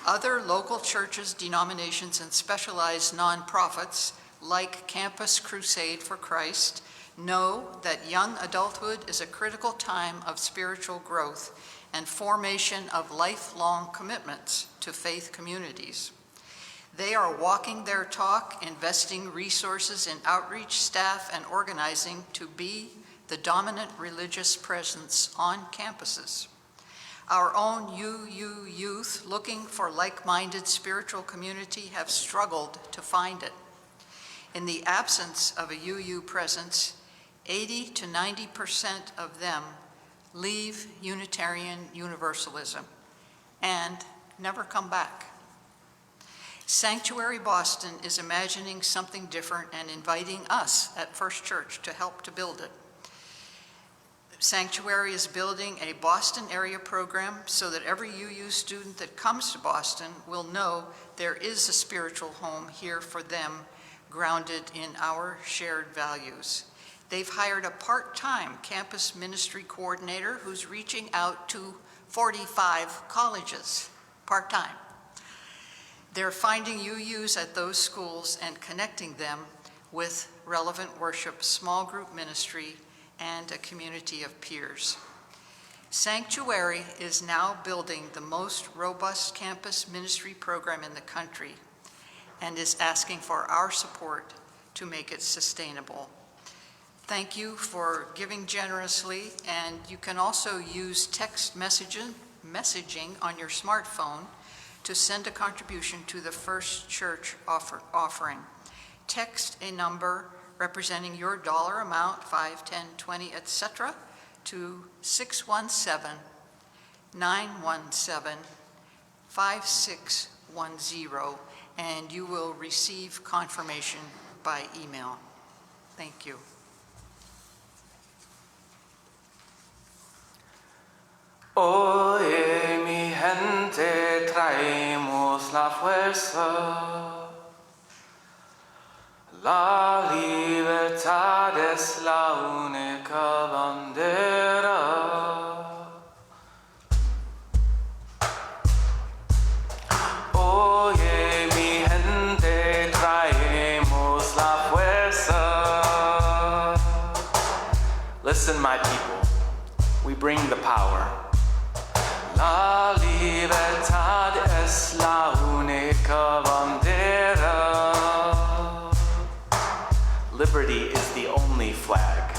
Other local churches, denominations, and specialized nonprofits, like Campus Crusade for Christ, know that young adulthood is a critical time of spiritual growth and formation of lifelong commitments to faith communities. They are walking their talk, investing resources in outreach staff and organizing to be the dominant religious presence on campuses. Our own UU youth looking for like-minded spiritual community have struggled to find it. In the absence of a UU presence, 80 to 90% of them leave Unitarian Universalism and never come back. Sanctuary Boston is imagining something different and inviting us at First Church to help to build it. Sanctuary is building a Boston area program so that every UU student that comes to Boston will know there is a spiritual home here for them, grounded in our shared values. They've hired a part-time campus ministry coordinator who's reaching out to 45 colleges, part-time. They're finding UUs at those schools and connecting them with relevant worship, small group ministry, and a community of peers. Sanctuary is now building the most robust campus ministry program in the country and is asking for our support to make it sustainable. Thank you for giving generously, and you can also use text messaging on your smartphone to send a contribution to the First Church offering. Text a number representing your dollar amount, 5, 10, 20, etc., to 617-917-5610, and you will receive confirmation by email. Thank you. Oye, mi gente, traemos la fuerza. La libertad es la única bandera. Oye, mi gente, traemos la fuerza. Listen, my people, we bring the power. La libertad es la única bandera. Liberty is the only flag.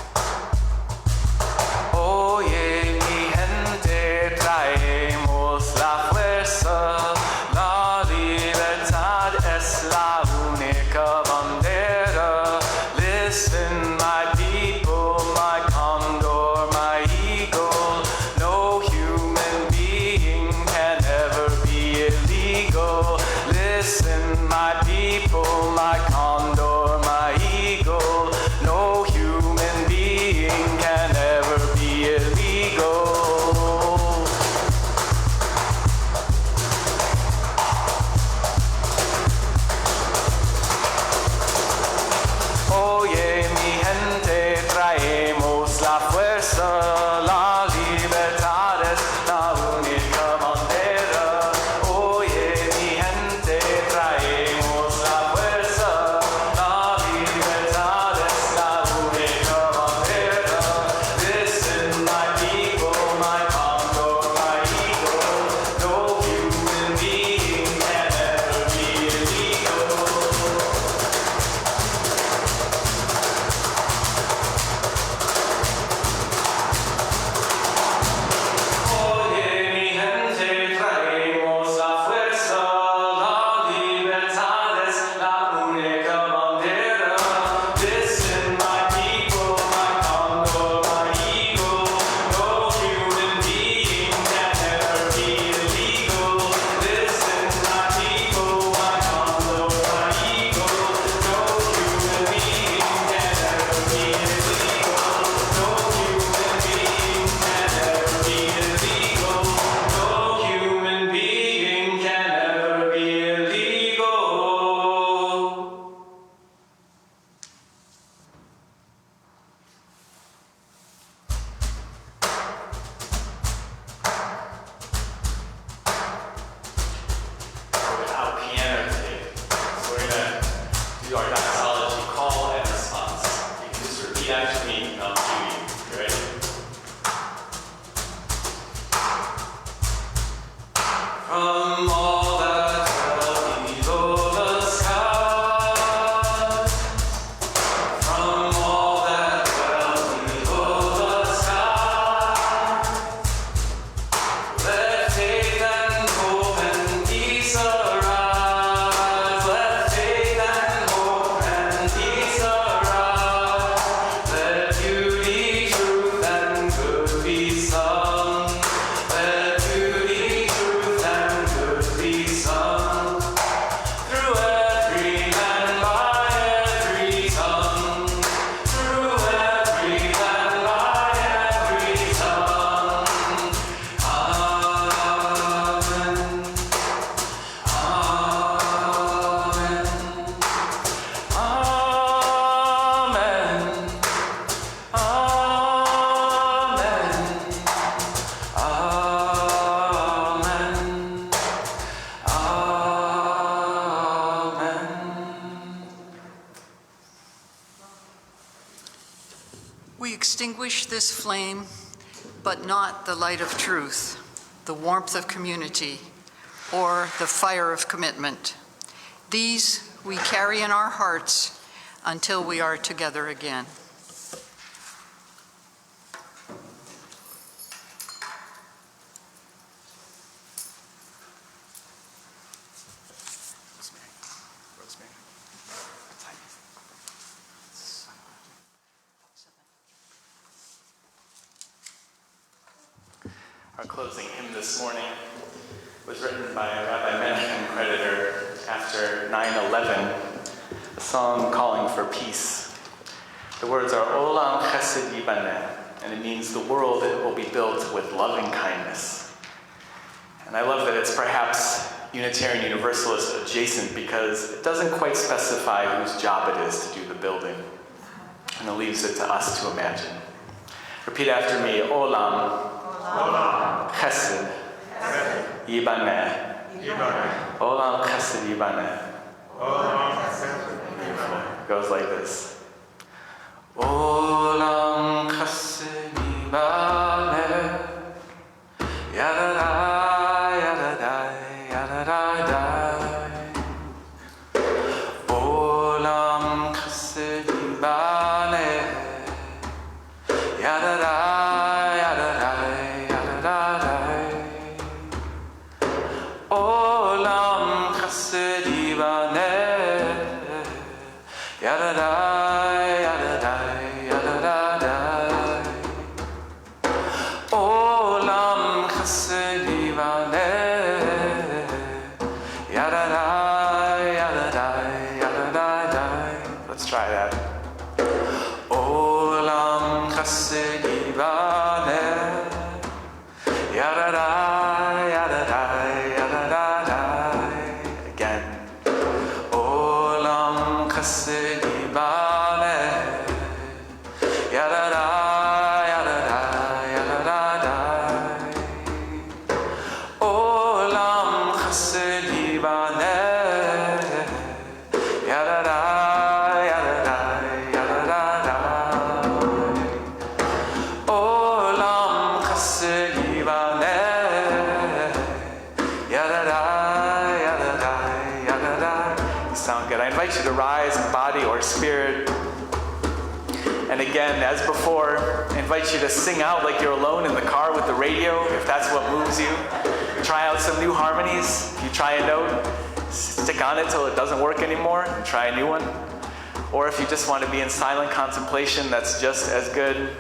Oye, mi gente, traemos la fuerza. La libertad es la única bandera. Listen, my people, my condor, my eagle. No human being can ever be illegal. Listen, my people, my condor, my eagle. No human being can ever be illegal. Oye, mi gente, traemos la fuerza. La libertad es la única bandera. Oye, mi gente, traemos la fuerza. La libertad es la única bandera. Listen, my people, my condor, my eagle. No human being can ever be illegal. Oye, mi gente, traemos la fuerza. La libertad es la única bandera. Listen, my people, my condor, my eagle. No human being can ever be illegal. Listen, my people, my condor, my eagle. No human being can ever be illegal. No human being can ever be illegal. No human being can ever be illegal. Without piano today, so we're gonna do our doxology call and response. You can just repeat after me and I'll cue you. You ready? From all that dwell below the sky, from all that dwell below the sky, let faith and hope and peace arise. Let faith and hope and peace arise. Let beauty, truth, and good be sung. Let beauty, truth, and good be sung. Through every land, by every tongue. Through every land, by every tongue. Amen. Amen. Amen. Amen. Amen. We extinguish this flame, but not the light of truth, the warmth of community, or the fire of commitment. These we carry in our hearts until we are together again. Our closing hymn this morning was written by a Rabbi Menachem creditor after 9/11, a song calling for peace. The words are Olam Chesed Yibaneh, and it means the world will be built with loving kindness. And I love that it's perhaps Unitarian Universalist adjacent because it doesn't quite specify whose job it is to do the building, and it leaves it to us to imagine. Repeat after me, Olam Chesed Yibaneh. Olam Chesed Yibaneh. It goes like this. Olam Chesed Yibaneh. Yadadai, yadadai, yadadai. Olam Chesed Yibaneh. Yadadai, yadadai, yadadai. Olam Chesed Yibaneh. Yadadai, yadadai, yadadai. Olam Chesed Yibaneh. Yadadai, yadadai, yadadai. Let's try that. Olam Chesed Yibaneh. Yadadai, yadadai, yadadai. Again. Olam Chesed Yibaneh. Yadadai, yadadai, yadadai. Olam Chesed Yibaneh. Yadadai, yadadai, yadadai. Olam Chesed Yibaneh. Yadadai, yadadai, yadadai. You sound good. I invite you to rise in body or spirit. And again, as before, I invite you to sing out like you're alone in the car with the radio, if that's what moves you. Try out some new harmonies. If you try a note, stick on it till it doesn't work anymore, and try a new one. Or if you just want to be in silent contemplation, that's just as good.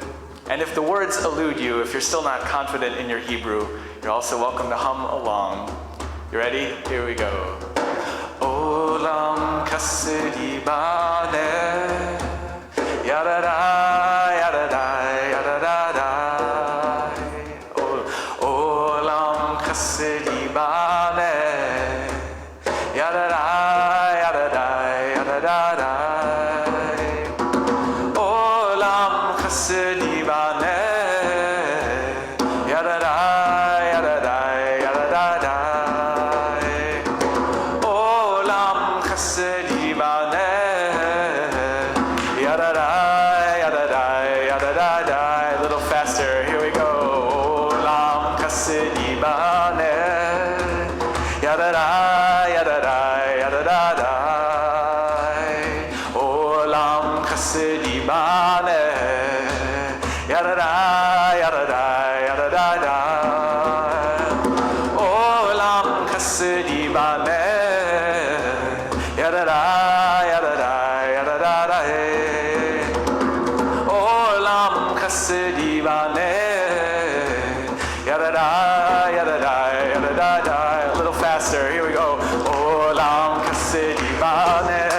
And if the words elude you, if you're still not confident in your Hebrew, you're also welcome to hum along. You ready? Here we go. Olam Chesed Yibaneh. Yadadai, yadadai, yadadai. Olam Chesed Yibaneh. Yadadai, yadadai, yadadai. Olam Chesed Yibaneh. Yadadai, yadadai, yadadai. Olam Chesed Yibaneh. Yadadai, yadadai, yadadai. A little faster, here we go. Olam Chesed Yibaneh. Yadadai, yadadai, yadadai. Olam Chesed Yibaneh. Yadadai, yadadai, yadadai. Olam Chesed Yibaneh. Yadadai, yadadai, yadadai. Olam Chesed Yibaneh. Yadadai, yadadai, yadadai. A little faster, here we go. Olam Chesed Yibaneh.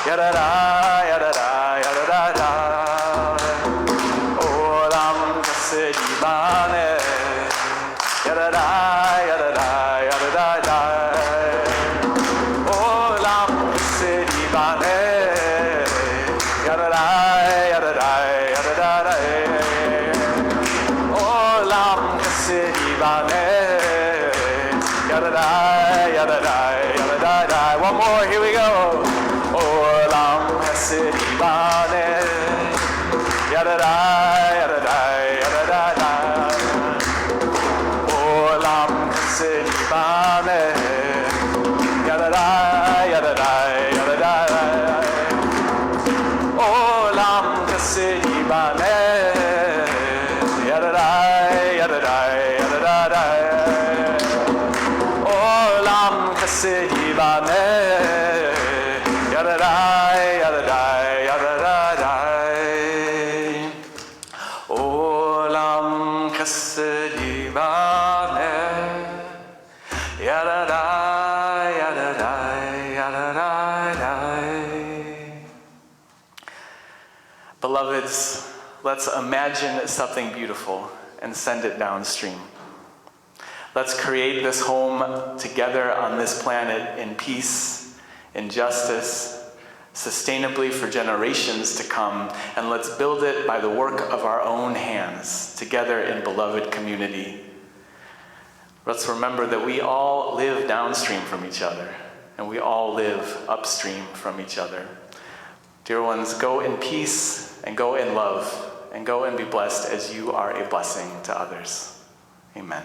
Yadadai, yadadai, yadadai. Olam Chesed Yibaneh. Yadadai, yadadai, yadadai. Olam Chesed Yibaneh. Yadadai, yadadai, yadadai. Olam Chesed Yibaneh. Yadadai, yadadai, yadadai. One more, here we go. Olam Chesed Yibaneh. Yadadai, yadadai, yadadai. Olam Chesed Yibaneh. Yadadai, yadadai, yadadai. Olam Chesed Yibaneh. Yadadai, yadadai, yadadai. Olam Chesed Yibaneh. Yadadai, yadadai, yadadai. Olam chesed yibane. Yadadai, yadadai, yadadai, dai. Beloveds, let's imagine something beautiful and send it downstream. Let's create this home together on this planet in peace, in justice, sustainably for generations to come, and let's build it by the work of our own hands, together in beloved community. Let's remember that we all live downstream from each other, and we all live upstream from each other. Dear ones, go in peace, and go in love, and go and be blessed as you are a blessing to others. Amen.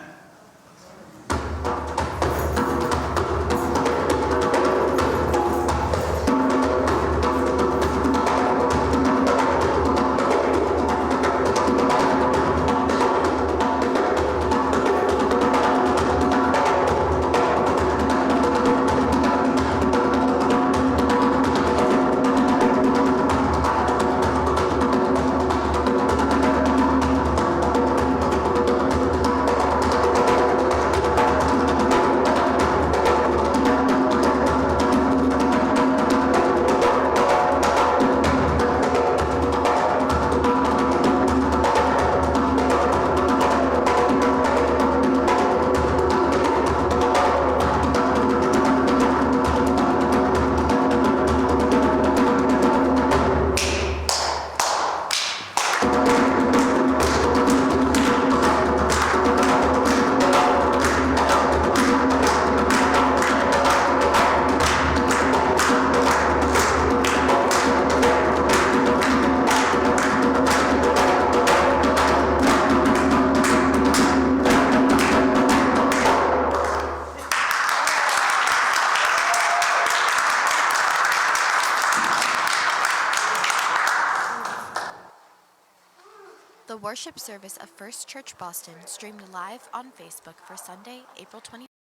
The worship service of First Church Boston streamed live on Facebook for Sunday, April 20.